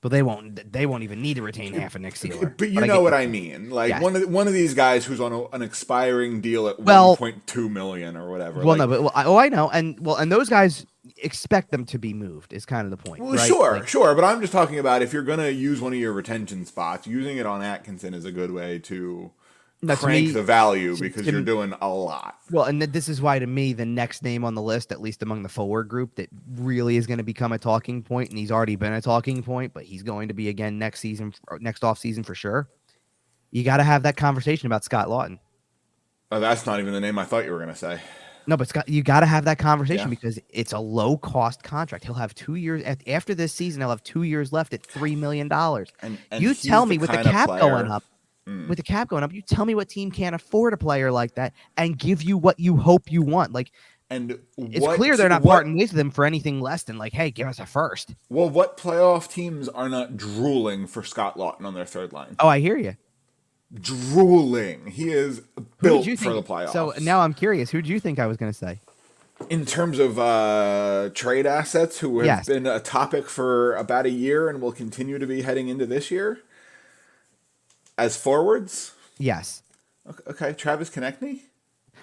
But they won't even need to retain half of Nick Sealer. But you know what I mean. Like, yes. one of these guys who's on an expiring deal at $1.2 million or whatever. Well, no, but I know, and those guys expect them to be moved is kind of the point. Well, right? Sure, but I'm just talking about if you're going to use one of your retention spots, using it on Atkinson is a good way to crank the value because you're doing a lot. Well, and this is why, to me, the next name on the list, at least among the forward group, that really is going to become a talking point, and he's already been a talking point, but he's going to be again next off season for sure. You got to have that conversation about Scott Lawton. Oh, that's not even the name I thought you were going to say. No, but Scott, you got to have that conversation because it's a low cost contract. He'll have 2 years after this season. He'll have 2 years left at $3 million. And you tell me with the cap going up. With the cap going up, you tell me what team can't afford a player like that and give you what you hope you want. Like, and it's clear they're not parting ways with them for anything less than like, hey, give us a first. Well, what playoff teams are not drooling for Scott Lawton on their third line? Oh, I hear you. Drooling. He is built for the playoffs. So now I'm curious. Who do you think I was going to say? In terms of trade assets, who have been a topic for about a year and will continue to be heading into this year? As forwards? Yes. Okay, Travis Konechny?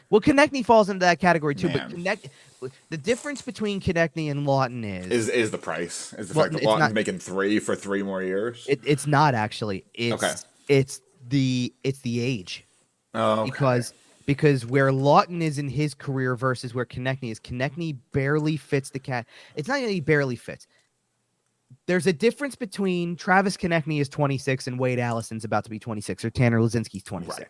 Well, Konechny falls into that category too, but the difference between Konechny and Lawton is the price. Is the fact that Lawton's making 3 for 3 more years? It's not actually. It's the age. Oh, okay. Because where Lawton is in his career versus where Konechny is, Konechny barely fits the cat. It's not that he barely fits. There's a difference between Travis Konechny is 26 and Wade Allison's about to be 26, or Tanner Lazinski's 26. Right.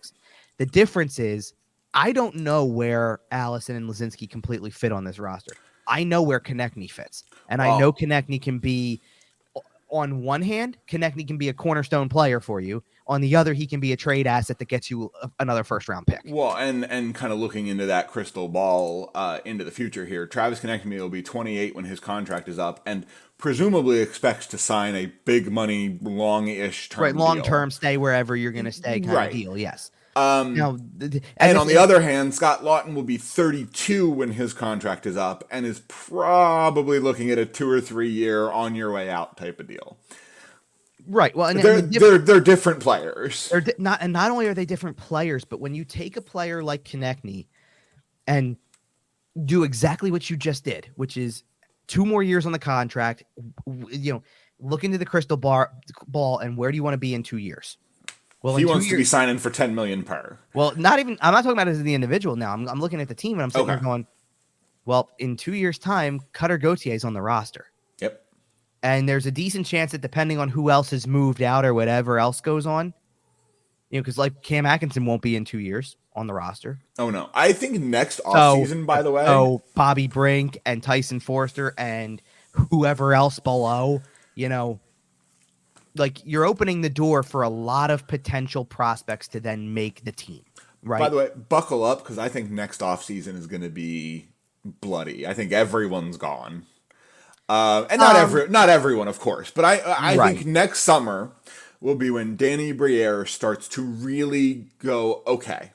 The difference is I don't know where Allison and Lazinski completely fit on this roster. I know where Konechny fits, and I know Konechny can be, on one hand, Konechny can be a cornerstone player for you. On the other, he can be a trade asset that gets you another first-round pick. Well, and kind of looking into that crystal ball into the future here, Travis Konechny will be 28 when his contract is up, and presumably expects to sign a big money, long-ish term deal. Long-term, stay wherever you're going to stay kind of deal, yes. And on the other hand, Scott Lawton will be 32 when his contract is up and is probably looking at a 2 or 3 year on your way out type of deal. Right. Well, and they're different players. Not only are they different players, but when you take a player like Konechny and do exactly what you just did, which is 2 more years on the contract, look into the crystal ball and where do you want to be in 2 years? Well, he wants to be signing for $10 million per. Well, I'm not talking about as the individual now. I'm looking at the team and I'm sitting there going, well, in 2 years' time, Cutter Gauthier is on the roster. Yep. And there's a decent chance that depending on who else has moved out or whatever else goes on, because like Cam Atkinson won't be in 2 years on the roster. Oh, no. I think next offseason, by the way. So Bobby Brink and Tyson Forster and whoever else below, like you're opening the door for a lot of potential prospects to then make the team, right? By the way, buckle up because I think next offseason is going to be bloody. I think everyone's gone. And not everyone, of course, but I think next summer will be when Danny Briere starts to really go, okay,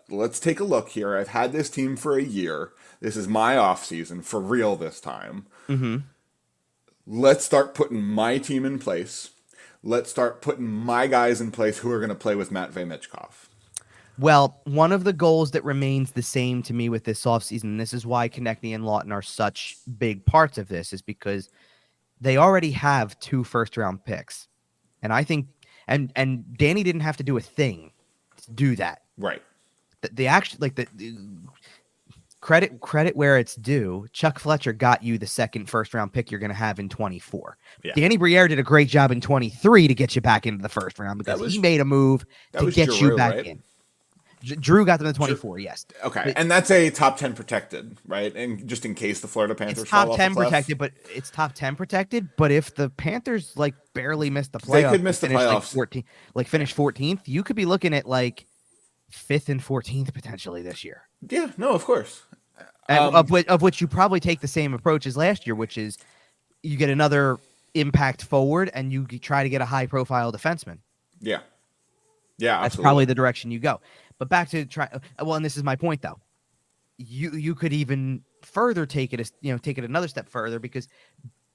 let's take a look here. I've had this team for a year. This is my offseason for real this time. Mm-hmm. Let's start putting my team in place. Let's start putting my guys in place who are going to play with Matvei Michkov. Well, one of the goals that remains the same to me with this offseason, and this is why Konechny and Lawton are such big parts of this, is because they already have 2 first-round picks. And I think and Danny didn't have to do a thing to do that. Right. The actually like the credit where it's due. Chuck Fletcher got you the second first-round pick you're going to have in 24. Yeah. Danny Briere did a great job in 23 to get you back into the first round because he made a move to get Drew, you back right? in. Drew got them to 24, yes. Okay, but, and that's a top 10 protected, right? And just in case the Florida Panthers it's top fall 10 off the cliff. protected, but it's top 10 protected. But if the Panthers like barely missed the playoffs, they could miss the playoffs. Finish 14th, you could be looking at like 5th and 14th potentially this year. Yeah, no, of course. And of which you probably take the same approach as last year, which is you get another impact forward and you try to get a high profile defenseman. Yeah. That's absolutely. probably the direction you go. But back to and this is my point though. You could even further take it another step further because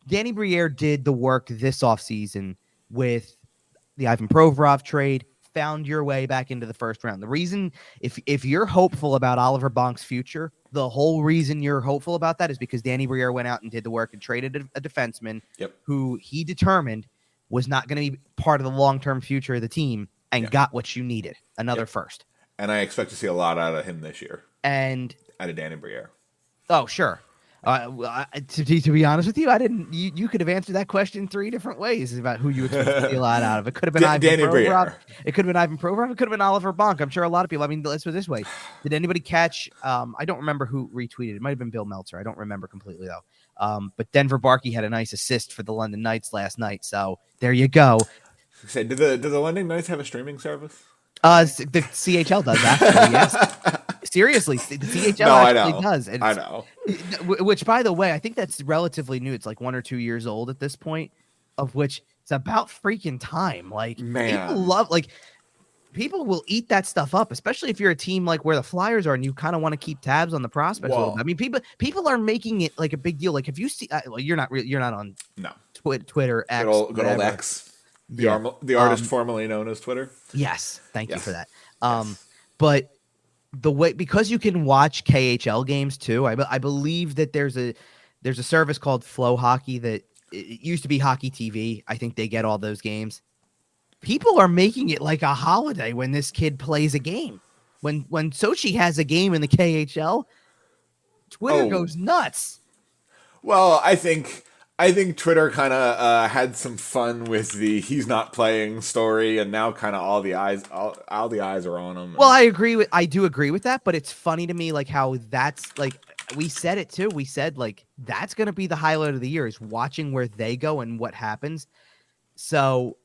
Danny Briere did the work this offseason with the Ivan Provorov trade, found your way back into the first round. The reason, if you're hopeful about Oliver Bonk's future, the whole reason you're hopeful about that is because Danny Briere went out and did the work and traded a defenseman who he determined was not going to be part of the long-term future of the team and got what you needed, another first. And I expect to see a lot out of him this year. And out of Danny Briere. Oh, sure. To be honest with you, I didn't. You could have answered that question 3 different ways about who you expect to see a lot out of. It could have been Danny Briere. It could have been Ivan Provorov. It could have been Oliver Bonk. I'm sure a lot of people. I mean, let's put it this way: did anybody catch? I don't remember who retweeted. It might have been Bill Meltzer. I don't remember completely though. But Denver Barkey had a nice assist for the London Knights last night. So there you go. Say, do the London Knights have a streaming service? The CHL does actually. Yes. Seriously, the CHL actually does. I know. Which, by the way, I think that's relatively new. It's like 1 or 2 years old at this point, of which it's about freaking time. Like, people will eat that stuff up, especially if you're a team like where the Flyers are and you kind of want to keep tabs on the prospects. I mean, people are making it like a big deal. Like, if you see, you're not on Twitter, X, good old X, the artist formerly known as Twitter. Yes, thank you for that. But the way, because you can watch KHL games too, I believe that there's a service called Flow Hockey that it used to be Hockey TV. I think they get all those games. People are making it like a holiday when this kid plays a game. When Sochi has a game in the KHL, Twitter goes nuts. Well, I think Twitter kind of had some fun with the he's not playing story, and now kind of all the eyes are on him. Well, I do agree with that, but it's funny to me like how that's like we said it too. We said like that's going to be the highlight of the year is watching where they go and what happens. So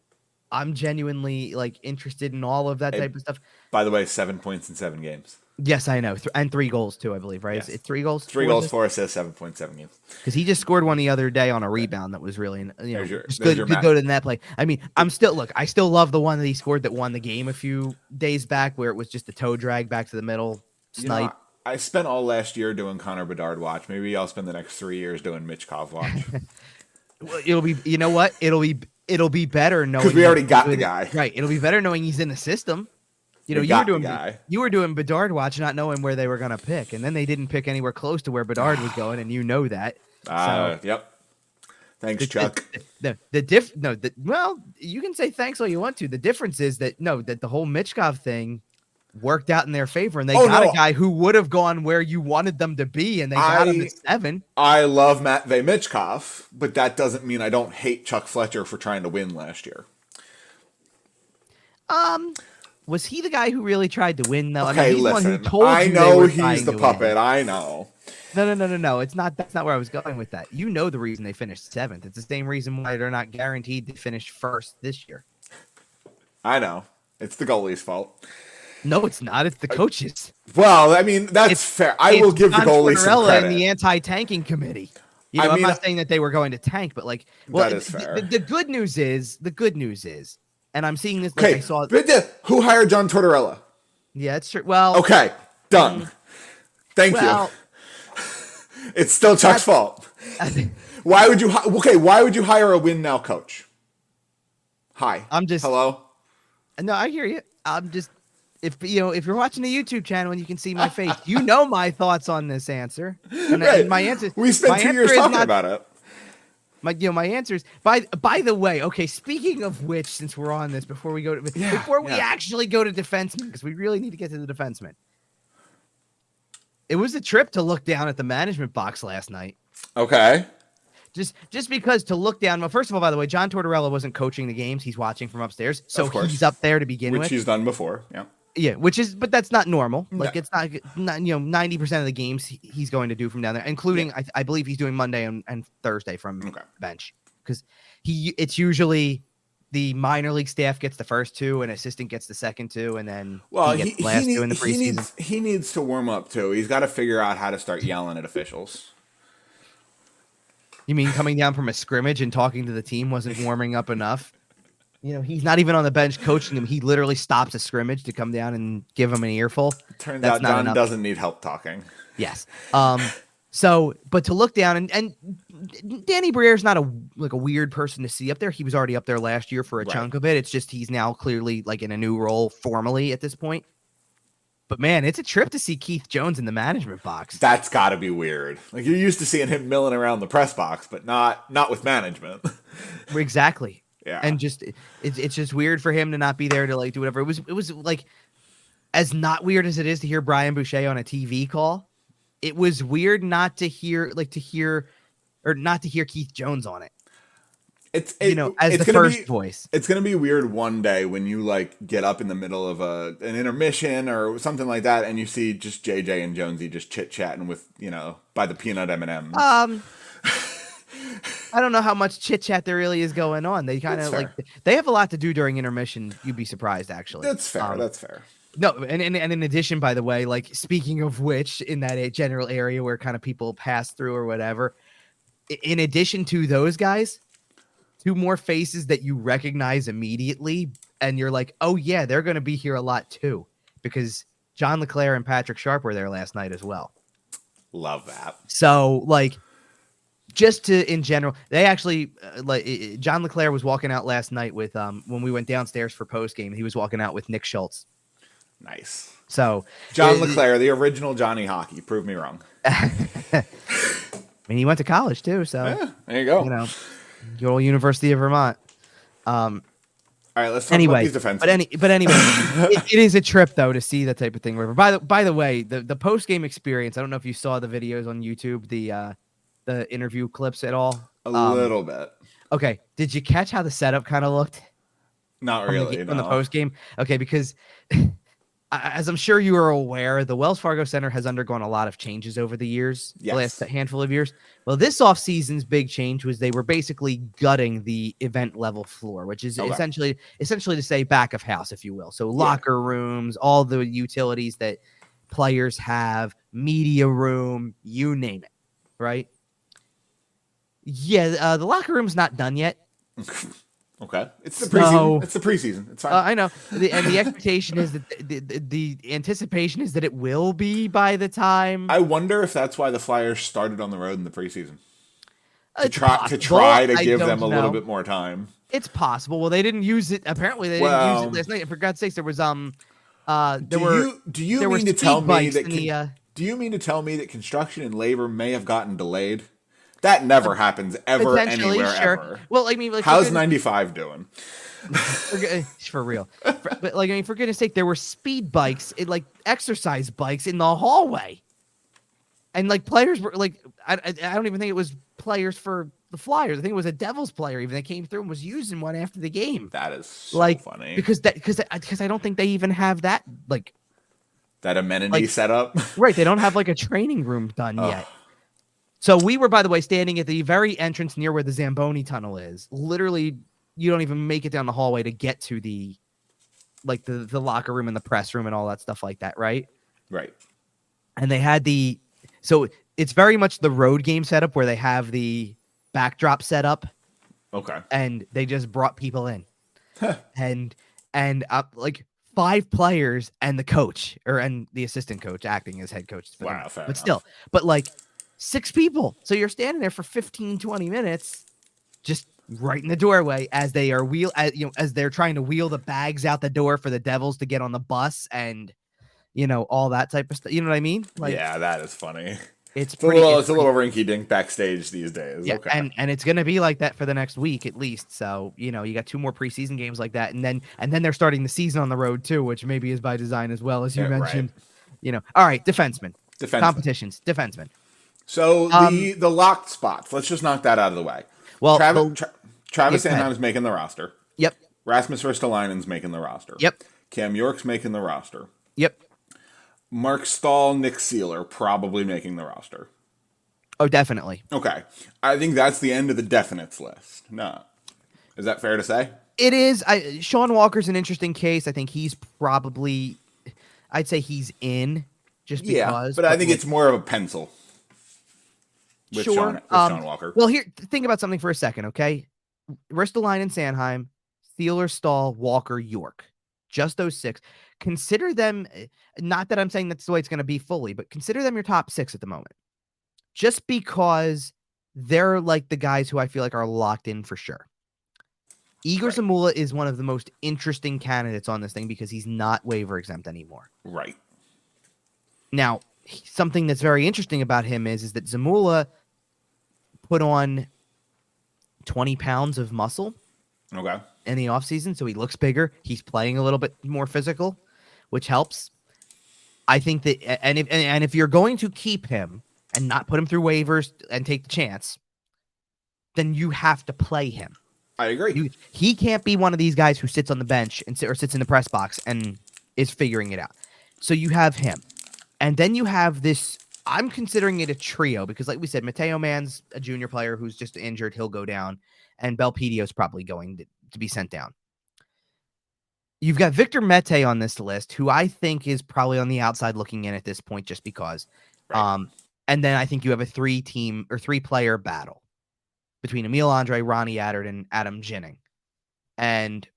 I'm genuinely like interested in all of that type of stuff. By the way, 7 points in 7 games. Yes, I know. And 3 goals too, I believe, right? Yes. Is it 3 goals? 3 goals, 4 assists, 7.7 games. Because he just scored one the other day on a rebound that was really, just good to go to the net play. I mean, I still love the one that he scored that won the game a few days back where it was just a toe drag back to the middle, snipe. I spent all last year doing Connor Bedard watch. Maybe I'll spend the next 3 years doing Mitch Kov watch. Well, it'll be, you know what? It'll be better knowing because we already got the guy. Right. It'll be better knowing he's in the system. You were doing Bedard watch, not knowing where they were going to pick, and then they didn't pick anywhere close to where Bedard was going, and you know that. Yep. Thanks, Chuck. Well, you can say thanks all you want to. The difference is that the whole Michkov thing worked out in their favor, and they got a guy who would have gone where you wanted them to be, and they got him at 7. I love Matvei Michkov, but that doesn't mean I don't hate Chuck Fletcher for trying to win last year. Was he the guy who really tried to win, though? Okay, I mean, listen. I know he's the puppet. I know. No. That's not where I was going with that. You know the reason they finished 7th. It's the same reason why they're not guaranteed to finish 1st this year. I know. It's the goalie's fault. No, it's not. It's the coaches. Well, I mean, that's fair. I will give the goalie some credit. And the anti-tanking committee. I'm not saying that they were going to tank, but that is fair. The good news is, and I'm seeing this. I saw. Who hired John Tortorella? Yeah, it's true. Well, okay, done. Thank you. It's still Chuck's fault. Why would you? Why would you hire a win now coach? Hi. Hello. No, I hear you. I'm just. If you're watching the YouTube channel and you can see my face, you know my thoughts on this answer. And my answer. We spent 2 years talking about it. my answers. By the way, okay. Speaking of which, since we're on this, before we actually go to defensemen, because we really need to get to the defensemen. It was a trip to look down at the management box last night. Okay. Just because to look down. Well, first of all, by the way, John Tortorella wasn't coaching the games; he's watching from upstairs, so he's up there to begin with, which he's done before. Yeah. Yeah, but that's not normal. Like it's not 90% of the games he's going to do from down there, including I believe he's doing Monday and Thursday from bench, because it's usually the minor league staff gets the first two, and assistant gets the second two, and then he gets the last two in the preseason. He needs to warm up too. He's got to figure out how to start yelling at officials. You mean coming down from a scrimmage and talking to the team wasn't warming up enough? He's not even on the bench coaching him. He literally stops a scrimmage to come down and give him an earful. Turns out John doesn't need help talking. Yes. But to look down and Danny Briere's not a weird person to see up there. He was already up there last year for a chunk of it. It's just he's now clearly like in a new role formally at this point. But man, it's a trip to see Keith Jones in the management box. That's got to be weird. Like you're used to seeing him milling around the press box, but not with management. Exactly. Yeah. And just it's just weird for him to not be there to like do whatever. It was like as not weird as it is to hear Brian Boucher on a TV call. It was weird not to hear Keith Jones on it. As the first voice. It's gonna be weird one day when you like get up in the middle of an intermission or something like that, and you see just JJ and Jonesy just chit chatting with by the peanut M&Ms. I don't know how much chit chat there really is going on. They kind of they have a lot to do during intermission. You'd be surprised, actually. That's fair. That's fair. No, and in addition, by the way, like speaking of which, in that general area where kind of people pass through or whatever, in addition to those guys, two more faces that you recognize immediately, and you're like, oh yeah, they're going to be here a lot too, because John LeClaire and Patrick Sharp were there last night as well. Love that. So like. Just in general, they actually John LeClaire was walking out last night with when we went downstairs for post game. He was walking out with Nick Schultz. Nice. So John LeClaire, the original Johnny Hockey. Prove me wrong. I mean, he went to college too. So there you go. Good old University of Vermont. All right, let's talk about these defense. But anyway, it is a trip though to see that type of thing. By the way, the post game experience. I don't know if you saw the videos on YouTube. The interview clips at all? A little bit. Okay. Did you catch how the setup kind of looked? Not really. On the post game? Okay, because as I'm sure you are aware, the Wells Fargo Center has undergone a lot of changes over the years, the last handful of years. Well, this offseason's big change was they were basically gutting the event level floor, which is essentially to say back of house, if you will. So locker rooms, all the utilities that players have, media room, you name it, right? Yeah, the locker room's not done yet. Okay, it's the preseason. It's the preseason. It's fine. I know, and the expectation is that the anticipation is that it will be by the time. I wonder if that's why the Flyers started on the road in the preseason to possible. try to give them a little bit more time. It's possible. Well, they didn't use it. Apparently, they didn't use it last night. For God's sakes, there was Do you mean to tell me that construction and labor may have gotten delayed? That never happens ever anywhere ever. Well, I mean, like, how's 95 doing? For real. But like, I mean, for goodness sake, there were speed bikes, exercise bikes in the hallway, and like players were like, I don't even think it was players for the Flyers. I think it was a Devils player even that came through and was using one after the game. That is so funny because I don't think they even have that that amenity set up. Right, they don't have like a training room done yet. So we were, by the way, standing at the very entrance near where the Zamboni tunnel is. Literally, you don't even make it down the hallway to get to the locker room and the press room and all that stuff like that, right? Right. And they had so it's very much the road game setup where they have the backdrop set up. Okay. And they just brought people in. and like 5 players and the coach and the assistant coach acting as head coach. Wow, fair but enough. Still, but like 6 people. So you're standing there for 15, 20 minutes, just right in the doorway as they are as they're trying to wheel the bags out the door for the Devils to get on the bus and, all that type of stuff. You know what I mean? Yeah, that is funny. It's It's a pretty. little, it's a little rinky dink backstage these days. Yeah, Okay. and it's gonna be like that for the next week at least. So you know, you got 2 more preseason games like that, and then they're starting the season on the road too, which maybe is by design as well, as you Yeah, right. mentioned. You know, all right, defensemen, Defenseman. competitions, defensemen. So Um, the locked spots. Let's just knock that out of the way. well, Travis yeah, Travis go ahead. Sanheim's making the roster. Yep, Rasmus Ristolainen's making the roster. yep, Cam York's making the roster. yep. Mark Stahl, Nick Seeler probably making the roster. Oh, definitely. Okay. I think that's the end of the definites list. No. Is that fair to say? It is. Sean Walker's an interesting case. I think he's probably. I'd say he's in just because. But I think it's more of a pencil with, sure. Sean Walker. Well, here, think about something for a second, okay? Ristolainen, Sanheim, Steeler, Stahl, Walker, York. Just those 6. Consider them, not that I'm saying that's the way it's going to be fully, but consider them your top 6 at the moment. Just because they're like the guys who I feel like are locked in for sure. Igor Zamula is one of the most interesting candidates on this thing because he's not waiver exempt anymore. Right. Now, something that's very interesting about him is that Zamula put on 20 pounds of muscle in the offseason, so he looks bigger. He's playing a little bit more physical, which helps. I think that, and if you're going to keep him and not put him through waivers and take the chance, then you have to play him. I agree. He can't be one of these guys who sits on the bench or sits in the press box and is figuring it out. So you have him. And then you have this, I'm considering it a trio because like we said, Matteo Mann's a junior player who's just injured. He'll go down. And Belpedio's probably going to be sent down. You've got Victor Mete on this list, who I think is probably on the outside looking in at this point just because. Right. And then I think you have a 3-player battle between Emil Andre, Ronnie Attard, and Adam Ginning. And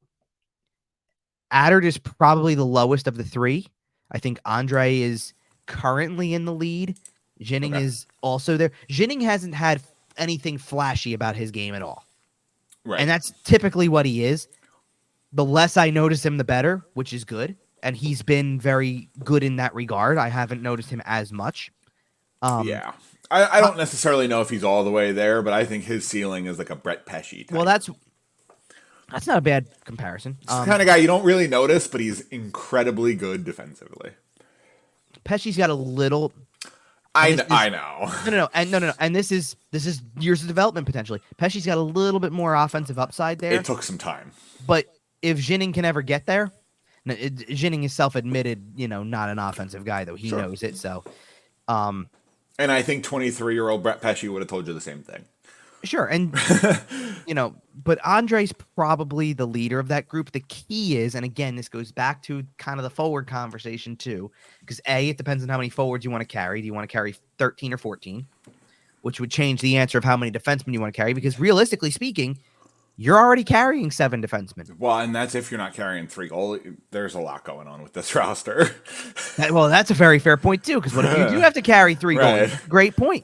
Attard is probably the lowest of the 3. I think Andre is currently in the lead. Ginning is also there. Ginning hasn't had anything flashy about his game at all. Right. And that's typically what he is. The less I notice him, the better, which is good. And he's been very good in that regard. I haven't noticed him as much. Yeah. I don't necessarily know if he's all the way there, but I think his ceiling is like a Brett Pesci type. Well, that's not a bad comparison. He's the kind of guy you don't really notice, but he's incredibly good defensively. Pesci's got a little. I know. No. And this is years of development potentially. Pesci's got a little bit more offensive upside there. It took some time. But if Ginning can ever get there, Ginning is self-admitted, not an offensive guy, though. He knows it, so. And I think 23-year-old Brett Pesci would have told you the same thing. Sure, and, but Andre's probably the leader of that group. The key is, and again, this goes back to kind of the forward conversation, too, because, A, it depends on how many forwards you want to carry. Do you want to carry 13 or 14? Which would change the answer of how many defensemen you want to carry, because realistically speaking, you're already carrying 7 defensemen. Well, and that's if you're not carrying 3 goalies. There's a lot going on with this roster. Well, that's a very fair point, too, because what if you do have to carry 3 goalies? Great point.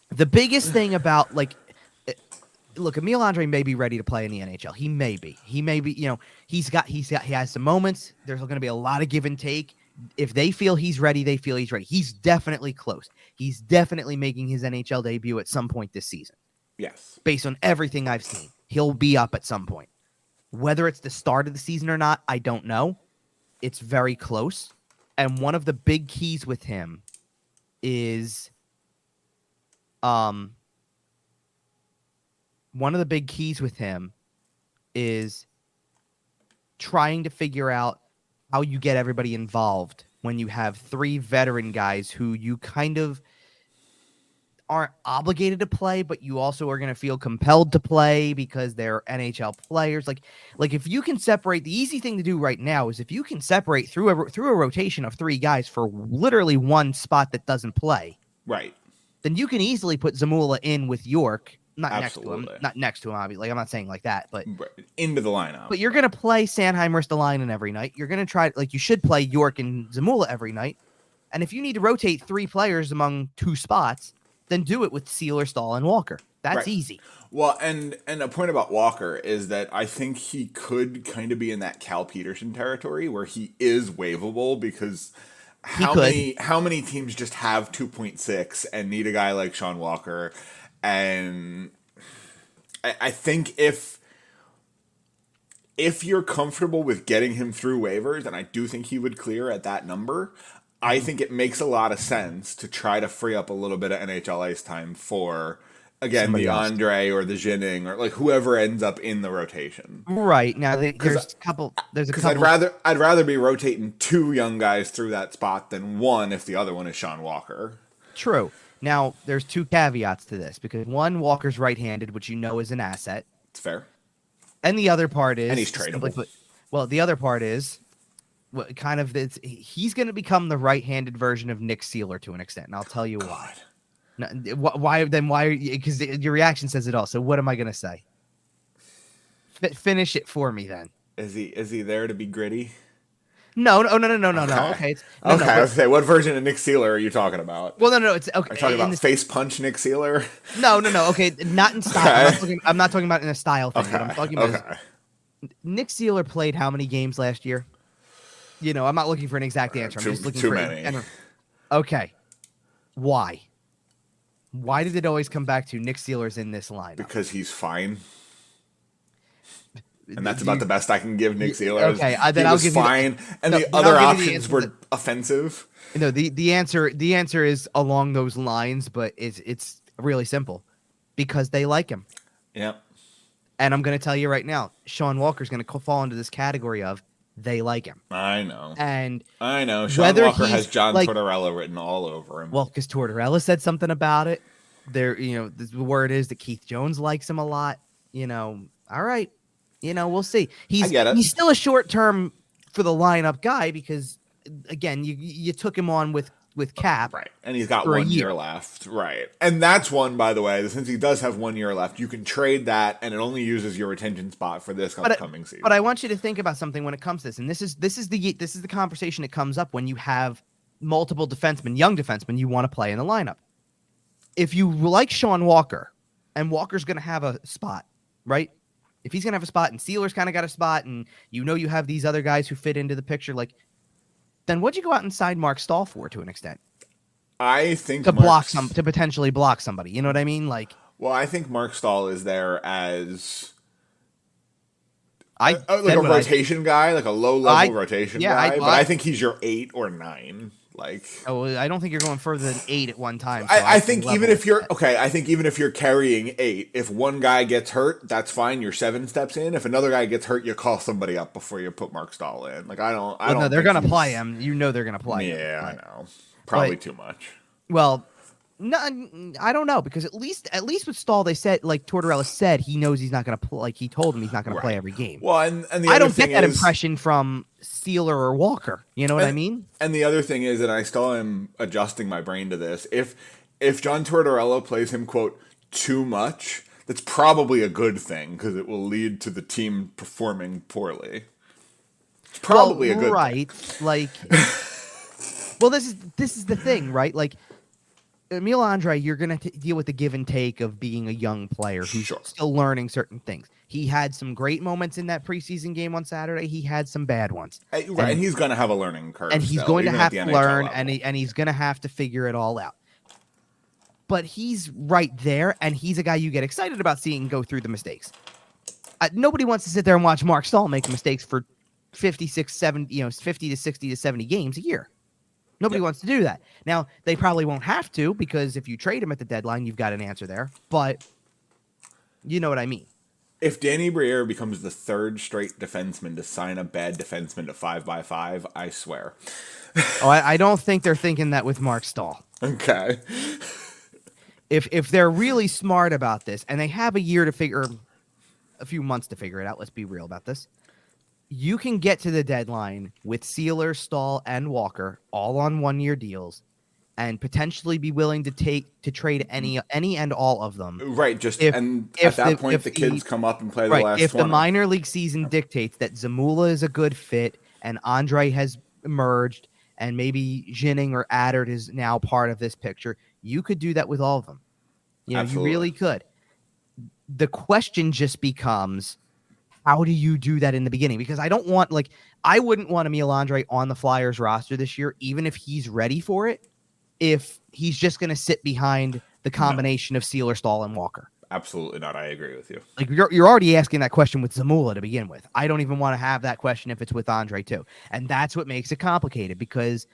The biggest thing about, look, Emil Andre may be ready to play in the NHL. He may be. He has some moments. There's going to be a lot of give and take. If they feel he's ready, they feel he's ready. He's definitely close. He's definitely making his NHL debut at some point this season. Yes. Based on everything I've seen, he'll be up at some point. Whether it's the start of the season or not, I don't know. It's very close. And one of the big keys with him is trying to figure out how you get everybody involved when you have 3 veteran guys who you kind of aren't obligated to play, but you also are going to feel compelled to play because they're NHL players. Like if you can separate, the easy thing to do right now is if you can separate through a rotation of 3 guys for literally one spot that doesn't play, right? Then you can easily put Zamula in with York, not Absolutely. next to him, obviously. I'm not saying like that, but into the lineup. But you're going to play Sanheim Ristolainen every night. You're going to try, you should play York and Zamula every night. And if you need to rotate 3 players among 2 spots, then do it with Seeler, Stahl, and Walker. That's easy. Well, and a point about Walker is that I think he could kind of be in that Cal Peterson territory where he is waivable because how many teams just have 2.6 and need a guy like Sean Walker? And I think if you're comfortable with getting him through waivers, and I do think he would clear at that number, I think it makes a lot of sense to try to free up a little bit of NHL ice time for, again, somebody the else. Andre or the Jinning or like whoever ends up in the rotation. Right now, there's a couple. I'd rather be rotating 2 young guys through that spot than 1 if the other one is Sean Walker. True. Now there's 2 caveats to this because 1, Walker's right-handed, which is an asset. It's fair. And the other part is, and he's tradable. The other part is, he's going to become the right-handed version of Nick Seeler to an extent, and I'll tell you why. No, why? Then why? Because your reaction says it all. So what am I going to say? Finish it for me, then. Is he there to be gritty? No. Okay. Okay. What version of Nick Seeler are you talking about? Well, no. It's okay. Are you talking about face punch Nick Seeler? No. Okay, not in style. Okay. I'm not talking about in a style thing. Okay. What I'm talking about is Nick Seeler played how many games last year? I'm not looking for an exact answer. I'm just looking for many. Okay. Why? Why did it always come back to Nick Seeler's in this lineup? Because he's fine. And that's about the best I can give Nick Seeler. Okay, then I'll give fine, and the other options were offensive. No, the answer is along those lines, but it's really simple. Because they like him. Yep. And I'm going to tell you right now, Sean Walker's going to fall into this category of they like him. I know. And I know. Sean Walker has John Tortorella written all over him. Well, because Tortorella said something about it. The word is that Keith Jones likes him a lot. All right. We'll see. He's still a short term for the lineup guy because, again, you took him on with cap. Right. And he's got 1 year left. Right. And that's one, by the way, since he does have 1 year left, you can trade that and it only uses your retention spot for this upcoming season. But I want you to think about something when it comes to this. And this is the conversation that comes up when you have multiple defensemen, young defensemen you want to play in the lineup. If you like Sean Walker and Walker's going to have a spot, right? If he's going to have a spot and Sealer's kind of got a spot and you have these other guys who fit into the picture, then what'd you go out and sign Mark Stahl for to an extent? I think to potentially block somebody. You know what I mean? Well, I think Mark Stahl is there as a rotation guy, like a low-level rotation guy. But I think he's your 8 or 9. I don't think you're going further than 8 at one time. So I think even if you're carrying 8, if one guy gets hurt, that's fine. You're 7 steps in. If another guy gets hurt, you call somebody up before you put Mark Stahl in. I don't. No, they're going to play him. They're going to play him. Yeah, I know. Probably too much. Well, no, I don't know because at least with Stahl, they said Tortorella said he knows he's not going to play. He told him he's not going to play every game. Well, and the I don't get that impression from Sealer or Walker. You know what I mean? And the other thing is, and I still am adjusting my brain to this. If John Tortorella plays him quote too much, that's probably a good thing because it will lead to the team performing poorly. It's probably a good thing. Well, this is the thing, right? Emil Andre, you're going to deal with the give and take of being a young player who's still learning certain things. He had some great moments in that preseason game on Saturday. He had some bad ones. Right, and he's going to have a learning curve. And he's going to have to learn, and he's going to have to figure it all out. But he's right there, and he's a guy you get excited about seeing go through the mistakes. Nobody wants to sit there and watch Mark Stahl make mistakes for 50 to 60 to 70 games a year. Nobody wants to do that. Now, they probably won't have to because if you trade him at the deadline, you've got an answer there. But you know what I mean. If Danny Briere becomes the 3rd straight defenseman to sign a bad defenseman to 5x5, I swear. I don't think they're thinking that with Mark Stahl. Okay. If they're really smart about this, and they have a few months to figure it out, let's be real about this. You can get to the deadline with Sealer, Stahl, and Walker all on 1-year deals and potentially be willing to trade any and all of them. Right. At that point, the kids come up and play the last 20. The minor league season dictates that Zamula is a good fit and Andre has emerged and maybe Jinning or Adert is now part of this picture, you could do that with all of them. You really could. The question just becomes, how do you do that in the beginning? Because I wouldn't want Emil Andre on the Flyers roster this year, even if he's ready for it, if he's just going to sit behind the combination of Sealer, Stahl, and Walker. Absolutely not. I agree with you. Like you're already asking that question with Zamula to begin with. I don't even want to have that question if it's with Andre too. And that's what makes it complicated, because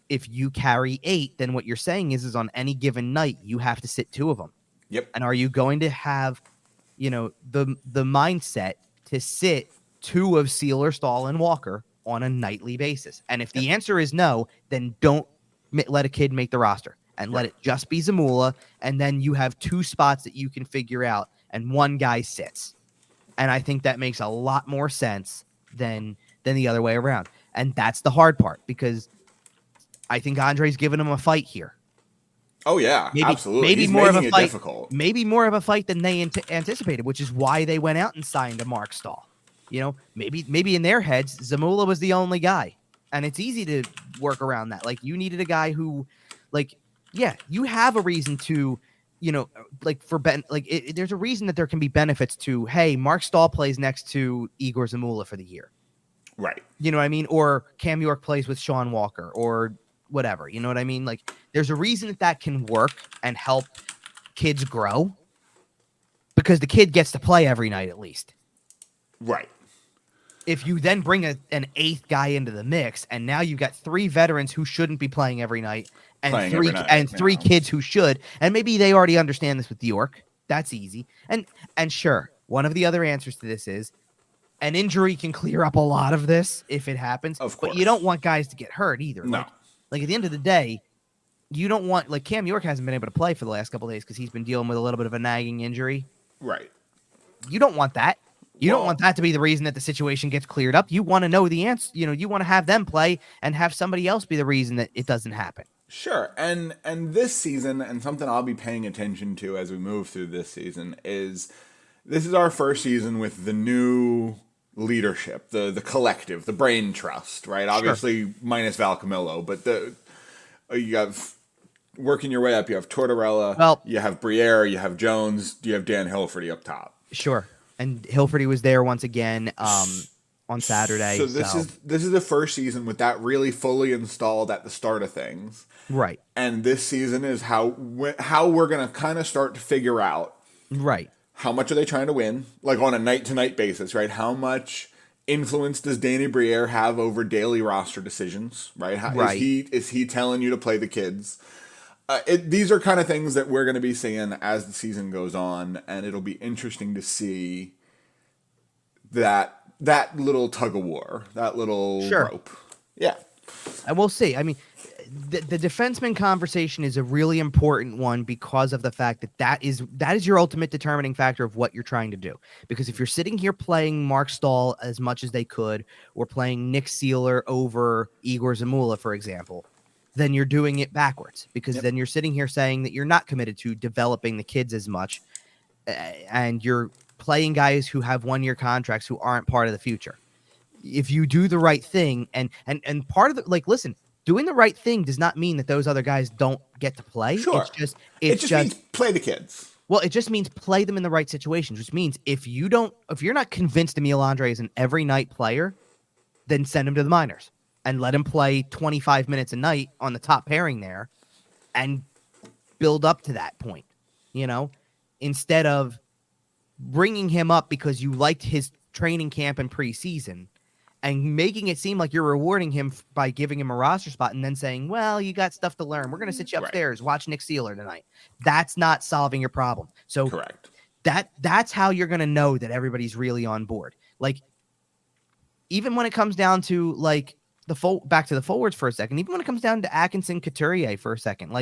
if you carry 8, then what you're saying is on any given night, you have to sit 2 of them. Yep. And are you going to have, the mindset to sit 2 of Sealer, Stahl, and Walker on a nightly basis? And if the answer is no, then don't let a kid make the roster and let it just be Zamula. And then you have 2 spots that you can figure out and one guy sits. And I think that makes a lot more sense than the other way around. And that's the hard part, because I think Andre's giving him a fight here. Oh yeah, absolutely. Maybe He's more of a fight. Difficult. Maybe more of a fight than they anticipated, which is why they went out and signed a Mark Stahl. Maybe in their heads, Zamula was the only guy, and it's easy to work around that. Like, you needed a guy who, you have a reason to, there's a reason that there can be benefits to, hey, Mark Stahl plays next to Igor Zamula for the year. Right. You know what I mean? Or Cam York plays with Sean Walker or whatever. You know what I mean? Like, there's a reason that can work and help kids grow, because the kid gets to play every night at least. Right. If you then bring an 8th guy into the mix, and now you've got 3 veterans who shouldn't be playing every night, and three kids who should, and maybe they already understand this with York. That's easy. And sure, one of the other answers to this is an injury can clear up a lot of this if it happens. Of course. But you don't want guys to get hurt either. No. Like at the end of the day, you don't want, like, Cam York hasn't been able to play for the last couple of days because he's been dealing with a little bit of a nagging injury. Right. You don't want that. You don't want that to be the reason that the situation gets cleared up. You want to know the answer. You want to have them play and have somebody else be the reason that it doesn't happen. Sure. And this season, and something I'll be paying attention to as we move through this season, is this is our first season with the new leadership, the collective, the brain trust, right? Sure. Obviously minus Val Camillo, but you have, working your way up, you have Tortorella, you have Briere, you have Jones, you have Dan Hilferty up top. Sure. And Hilferty was there once again on Saturday. So this is the first season with that really fully installed at the start of things. Right. And this season is how we're going to kind of start to figure out. Right. How much are they trying to win? Like on a night-to-night basis, right? How much influence does Danny Briere have over daily roster decisions, right? Is he telling you to play the kids? These are kind of things that we're going to be seeing as the season goes on, and it'll be interesting to see that little tug of war, that little rope. Yeah. And we'll see. I mean, the defenseman conversation is a really important one because of the fact that is your ultimate determining factor of what you're trying to do. Because if you're sitting here playing Mark Stahl as much as they could, or playing Nick Sealer over Igor Zamula, for example, then you're doing it backwards, because then you're sitting here saying that you're not committed to developing the kids as much, and you're playing guys who have 1-year contracts who aren't part of the future. If you do the right thing, and part of the, listen, doing the right thing does not mean that those other guys don't get to play. Sure. It just means play the kids. Well, it just means play them in the right situations, which means if you're not convinced Emil Andre is an every night player, then send him to the minors and let him play 25 minutes a night on the top pairing there and build up to that point, instead of bringing him up because you liked his training camp and preseason and making it seem like you're rewarding him by giving him a roster spot and then saying, well, you got stuff to learn. We're going to sit you upstairs, watch Nick Sealer tonight. That's not solving your problem. So correct. That's how you're going to know that everybody's really on board. Like, even when it comes down to back to the forwards for a second, even when it comes down to Atkinson, Couturier for a second,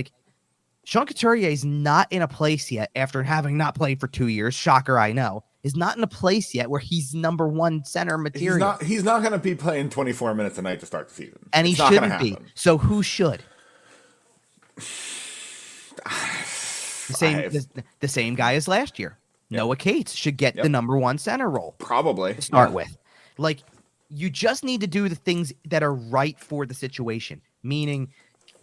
Sean Couturier is not in a place yet, after having not played for 2 years, shocker, I know, is not in a place yet where he's number 1 center material. He's not going to be playing 24 minutes a night to start the season. And he shouldn't be. So who should? The same guy as last year. Yep. Noah Cates should get the number 1 center role. Probably. To start with. You just need to do the things that are right for the situation, meaning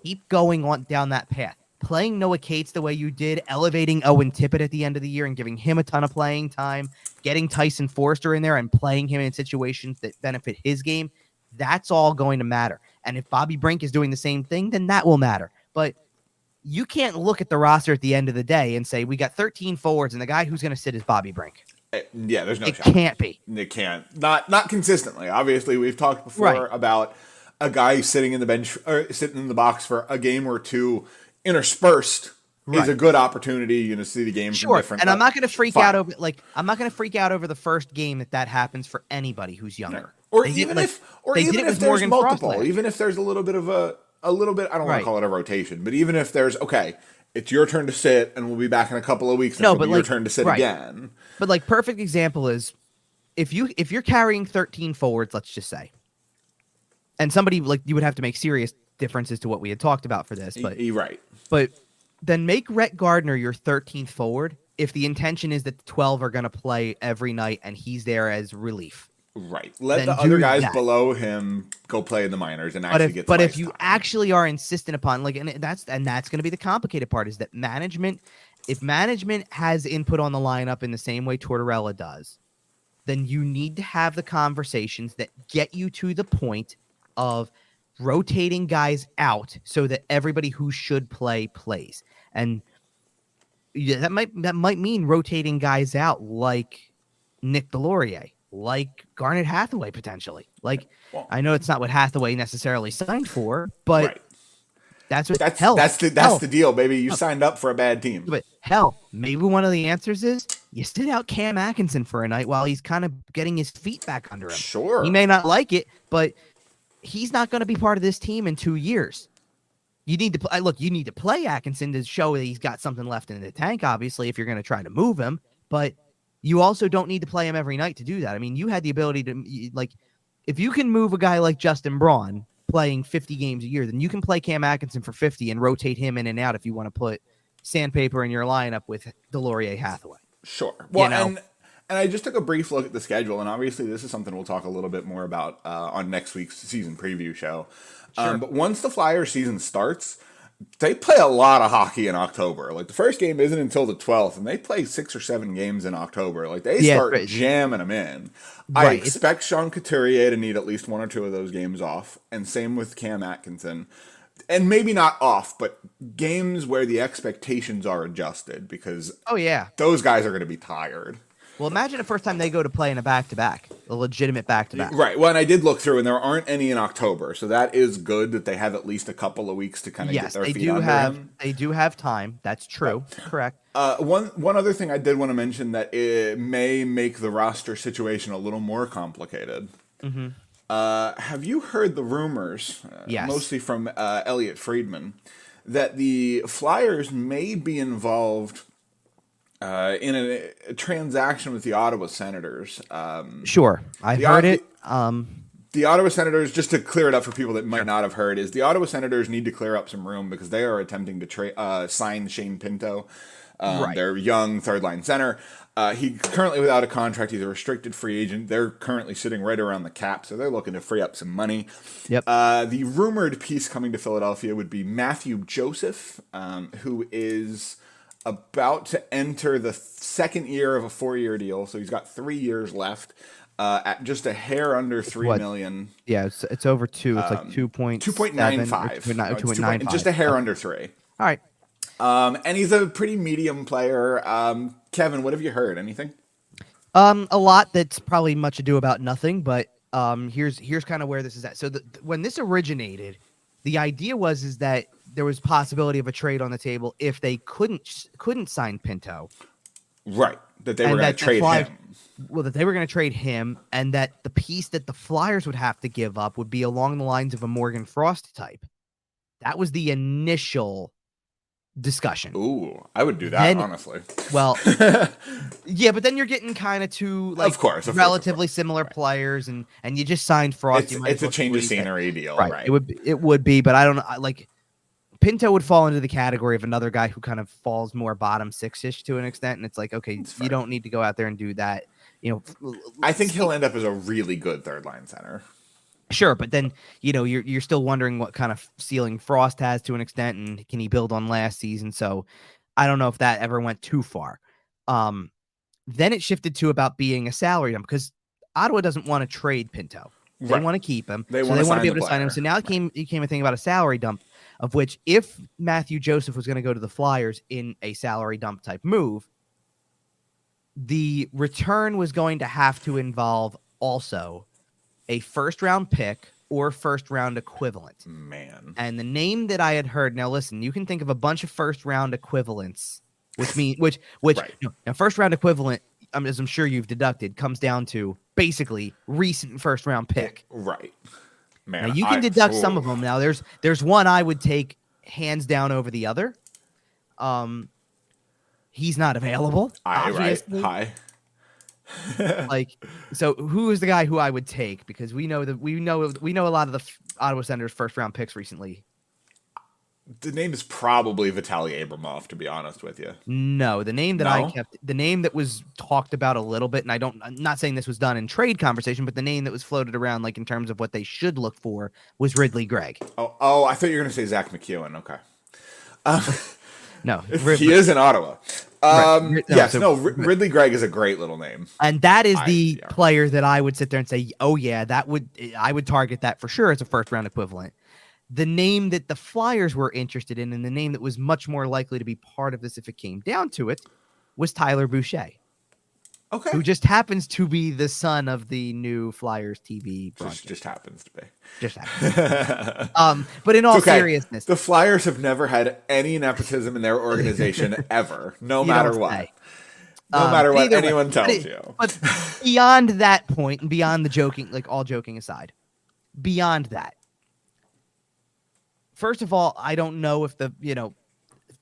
keep going on down that path. Playing Noah Cates the way you did, elevating Owen Tippett at the end of the year and giving him a ton of playing time, getting Tyson Forster in there and playing him in situations that benefit his game, that's all going to matter. And if Bobby Brink is doing the same thing, then that will matter. But you can't look at the roster at the end of the day and say, we got 13 forwards and the guy who's going to sit is Bobby Brink. Yeah, there's no It shot. can't be. It can't. Not consistently. Obviously, we've talked before about a guy sitting in the bench or sitting in the box for a game or two interspersed is a good opportunity to see the game from different. And I'm not going to freak out over I'm not going to freak out over the first game that happens for anybody who's younger. Or even if there's Morgan multiple, even if there's a little bit, I don't want to call it a rotation, but even if there's it's your turn to sit, and we'll be back in a couple of weeks. And it'll be your turn to sit again. But perfect example is if you're carrying 13 forwards, let's just say, and somebody you would have to make serious differences to what we had talked about for this, but But then make Rhett Gardner your 13th forward if the intention is that the 12 are going to play every night and he's there as relief. Right. Let the other guys below him go play in the minors and actually get. But if you actually are insistent upon and that's going to be the complicated part is that if management has input on the lineup in the same way Tortorella does, then you need to have the conversations that get you to the point of rotating guys out so that everybody who should play plays. And that might mean rotating guys out like Nick Delorier, like Garnet Hathaway potentially. I know it's not what Hathaway necessarily signed for, but that's the deal, baby. You signed up for a bad team. But maybe one of the answers is you sit out Cam Atkinson for a night while he's kind of getting his feet back under him. Sure. He may not like it, but he's not going to be part of this team in 2 years. You need to play Atkinson to show that he's got something left in the tank, obviously, if you're going to try to move him, but you also don't need to play him every night to do that. I mean, you had the ability to, if you can move a guy like Justin Braun playing 50 games a year, then you can play Cam Atkinson for 50 and rotate him in and out if you want to put Sandpaper in your lineup with Delorier Hathaway. Sure. Well, and I just took a brief look at the schedule, and obviously this is something we'll talk a little bit more about on next week's season preview show. Sure. But once the Flyers season starts, they play a lot of hockey in October. The first game isn't until the 12th, and they play 6 or 7 games in October. They start jamming them in. I expect Sean Couturier to need at least 1 or 2 of those games off, and same with Cam Atkinson. And maybe not off, but games where the expectations are adjusted because those guys are going to be tired. Well, imagine the first time they go to play in a back-to-back, a legitimate back-to-back. Right. Well, and I did look through, and there aren't any in October, so that is good that they have at least a couple of weeks to kind of get their feet under them. They do have time. That's true. Right. Correct. One other thing I did want to mention that it may make the roster situation a little more complicated. Mm-hmm. Have you heard the rumors, mostly from Elliot Friedman, that the Flyers may be involved in a transaction with the Ottawa Senators? Sure, I heard it. The Ottawa Senators, just to clear it up for people that might not have heard, is the Ottawa Senators need to clear up some room because they are attempting to sign Shane Pinto, their young third-line center. He's currently without a contract. He's a restricted free agent. They're currently sitting right around the cap, so they're looking to free up some money. Yep. The rumored piece coming to Philadelphia would be Matthew Joseph, who is about to enter the second year of a 4-year deal, so he's got 3 years left at just a hair under $3 million. Yeah, it's over 2. It's 2.95. 2.95. Just a hair under 3. All right. And he's a pretty medium player. Kevin, what have you heard? Anything? A lot that's probably much ado about nothing, but here's kind of where this is at. So when this originated, the idea was that there was possibility of a trade on the table if they couldn't sign Pinto. Right. That they were going to trade him. Well, that they were going to trade him, and that the piece that the Flyers would have to give up would be along the lines of a Morgan Frost type. That was the initial discussion. Ooh, I would do that, honestly. Well, yeah, but then you're getting kind of two relatively similar players, and you just signed Frost. It's a change of scenery deal, right? It would be, but I don't know. Pinto would fall into the category of another guy who kind of falls more bottom 6-ish to an extent, and it's okay, you don't need to go out there and do that. I think he'll end up as a really good third line center. Sure, but then you're still wondering what kind of ceiling Frost has to an extent, and can he build on last season? So I don't know if that ever went too far. Then it shifted to about being a salary dump because Ottawa doesn't want to trade Pinto. They want to keep him. They want to be able to sign him. So now it became a thing about a salary dump, of which if Matthew Joseph was going to go to the Flyers in a salary dump type move, the return was going to have to involve also a first-round pick or first-round equivalent. Man. And the name that I had heard, now listen, you can think of a bunch of first-round equivalents, which right. Now first-round equivalent, as I'm sure you've deducted, comes down to basically recent first-round pick. Right. Man, now you can deduct some of them. Now there's one I would take hands down over the other. He's not available. Obviously. Hi. Like, so who is the guy who I would take? Because we know a lot of the Ottawa Senators first round picks recently. The name is probably Vitaly Abramov, to be honest with you. No, the name that I kept, the name that was talked about a little bit, and I'm not saying this was done in trade conversation, but the name that was floated around, like in terms of what they should look for, was Ridley Gregg. Oh, I thought you were going to say Zach McEwen. Okay. No, he is in Ottawa. Ridley Gregg is a great little name, and that is the player that I would sit there and say, oh yeah, I would target that for sure as a first round equivalent. The name that the Flyers were interested in, and the name that was much more likely to be part of this if it came down to it, was Tyler Boucher. Okay. Who just happens to be the son of the new Flyers TV broadcast. Just happens to be. Just happens. But in all seriousness, the Flyers have never had any nepotism in their organization ever, no matter what. No matter what anyone tells you. But beyond that point, and beyond the joking, like all joking aside, beyond that, first of all, I don't know if the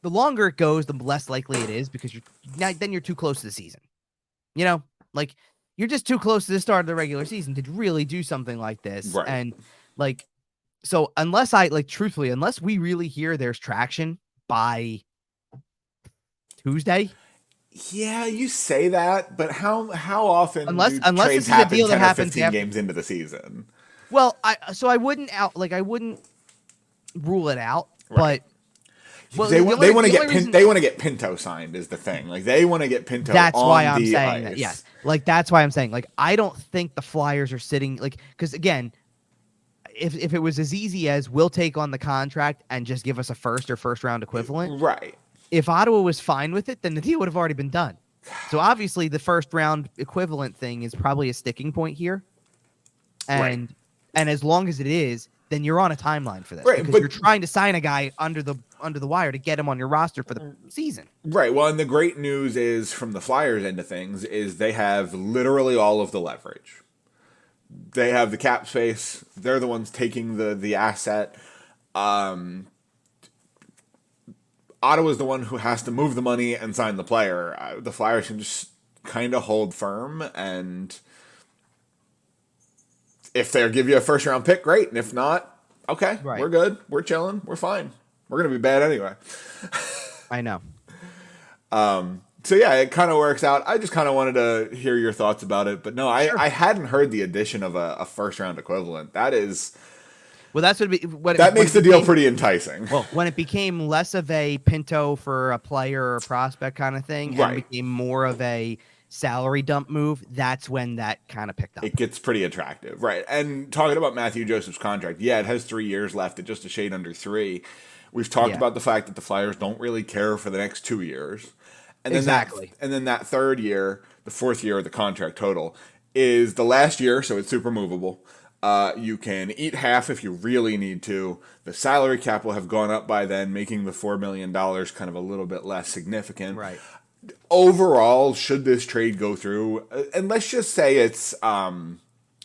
longer it goes, the less likely it is because then you're too close to the season. Like you're just too close to the start of the regular season to really do something like this. Right. And so unless we really hear there's traction by Tuesday. Yeah, you say that, but how often unless do this trades is a happen deal 10 that or happens 15 games into the season? Well, I wouldn't rule it out, right. But they want to get Pinto signed is the thing. Like they want to get Pinto. That's on why I'm the saying ice. that. Yes, like that's why I'm saying like I don't think the Flyers are sitting like because again, if it was as easy as we'll take on the contract and just give us a first round equivalent, right? If Ottawa was fine with it, then the deal would have already been done. So obviously, the first round equivalent thing is probably a sticking point here, and as long as it is, then you're on a timeline for this, right? Because you're trying to sign a guy under the wire to get him on your roster for the season, right? Well, and the great news is from the Flyers end of things is they have literally all of the leverage. They have the cap space. They're the ones taking the asset. Ottawa's the one who has to move the money and sign the player. The Flyers can just kind of hold firm, and if they give you a first round pick, great. And if not, okay, we're good. We're chilling. We're fine. We're gonna be bad anyway. I know. So yeah, it kind of works out. I just kind of wanted to hear your thoughts about it, but no, I hadn't heard the addition of a first round equivalent. That is. Well, that's what makes the deal pretty enticing. Well, when it became less of a Pinto for a player or a prospect kind of thing, and became more of a salary dump move, that's when that kind of picked up. It gets pretty attractive, right? And talking about Matthew Joseph's contract, it has 3 years left, at just a shade under 3. We've talked about the fact that the Flyers don't really care for the next 2 years, and then that third year, the fourth year of the contract total, is the last year, so it's super movable. You can eat half if you really need to. The salary cap will have gone up by then, making the $4 million kind of a little bit less significant. Right. Overall, should this trade go through, and let's just say it's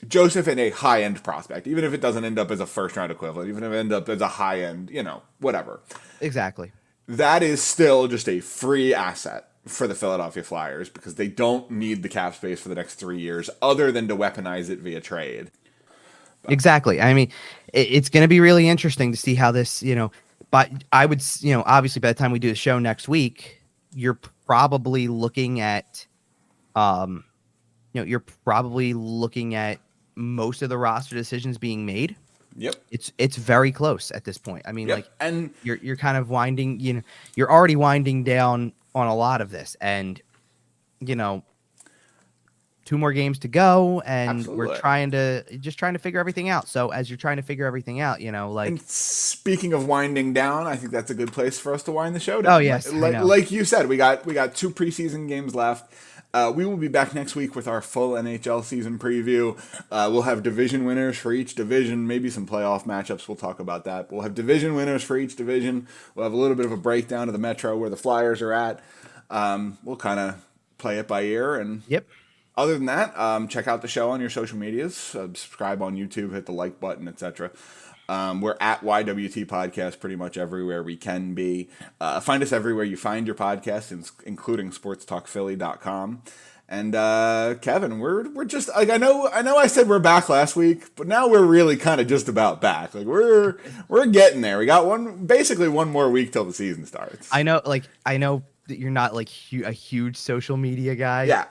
Joseph and a high-end prospect, even if it doesn't end up as a first-round equivalent, even if it ends up as a high-end, whatever. Exactly. That is still just a free asset for the Philadelphia Flyers because they don't need the cap space for the next 3 years other than to weaponize it via trade. Exactly. I mean, it's going to be really interesting to see how this, but I would, obviously by the time we do the show next week, you're probably looking at, most of the roster decisions being made. Yep. It's very close at this point. I mean, and you're kind of winding, you're already winding down on a lot of this, and 2 more games to go, and Absolutely. we're trying to figure everything out. So as you're trying to figure everything out, like. And speaking of winding down, I think that's a good place for us to wind the show down. Oh yes, like you said, we got 2 preseason games left. We will be back next week with our full NHL season preview. We'll have division winners for each division, maybe some playoff matchups. We'll talk about that. We'll have division winners for each division. We'll have a little bit of a breakdown of the Metro, where the Flyers are at. We'll kind of play it by ear. And yep. Other than that, check out the show on your social medias. Subscribe on YouTube, hit the like button, etc. We're at YWT Podcast pretty much everywhere we can be. Find us everywhere you find your podcasts, including sportstalkphilly.com. And Kevin, we're just like, I know I said we're back last week, but now we're really kind of just about back. Like we're getting there. We got basically one more week till the season starts. I know that you're not like a huge social media guy. Yeah.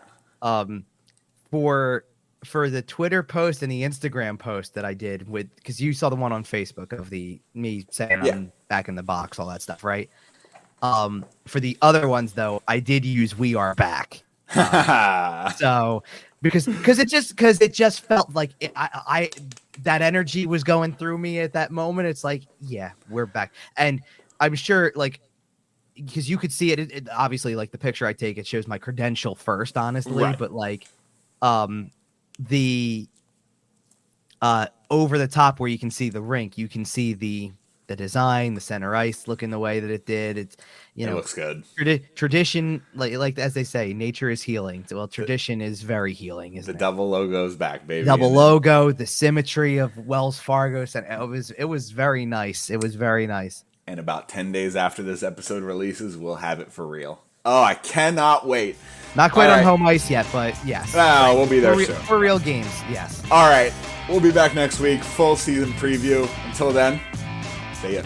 For the Twitter post and the Instagram post that I did because you saw the one on Facebook of me saying I'm back in the box, all that stuff, right? For the other ones though, I did use "We Are Back." So because it just felt like I that energy was going through me at that moment. It's like, yeah, we're back, and I'm sure because you could see it obviously, like the picture I take, it shows my credential first, honestly, right. But the over the top where you can see the rink, you can see the design, the center ice looking the way that it did. It's it looks good. Tradition, like as they say, nature is healing. Well, tradition is very healing. Isn't the double logo's back, baby. Double logo, the symmetry of Wells Fargo, and it was very nice. It was very nice. And about 10 days after this episode releases, we'll have it for real. Oh, I cannot wait. Not quite on home ice yet, but yes. Oh, we'll be there soon. For real games, yes. All right. We'll be back next week. Full season preview. Until then, see ya.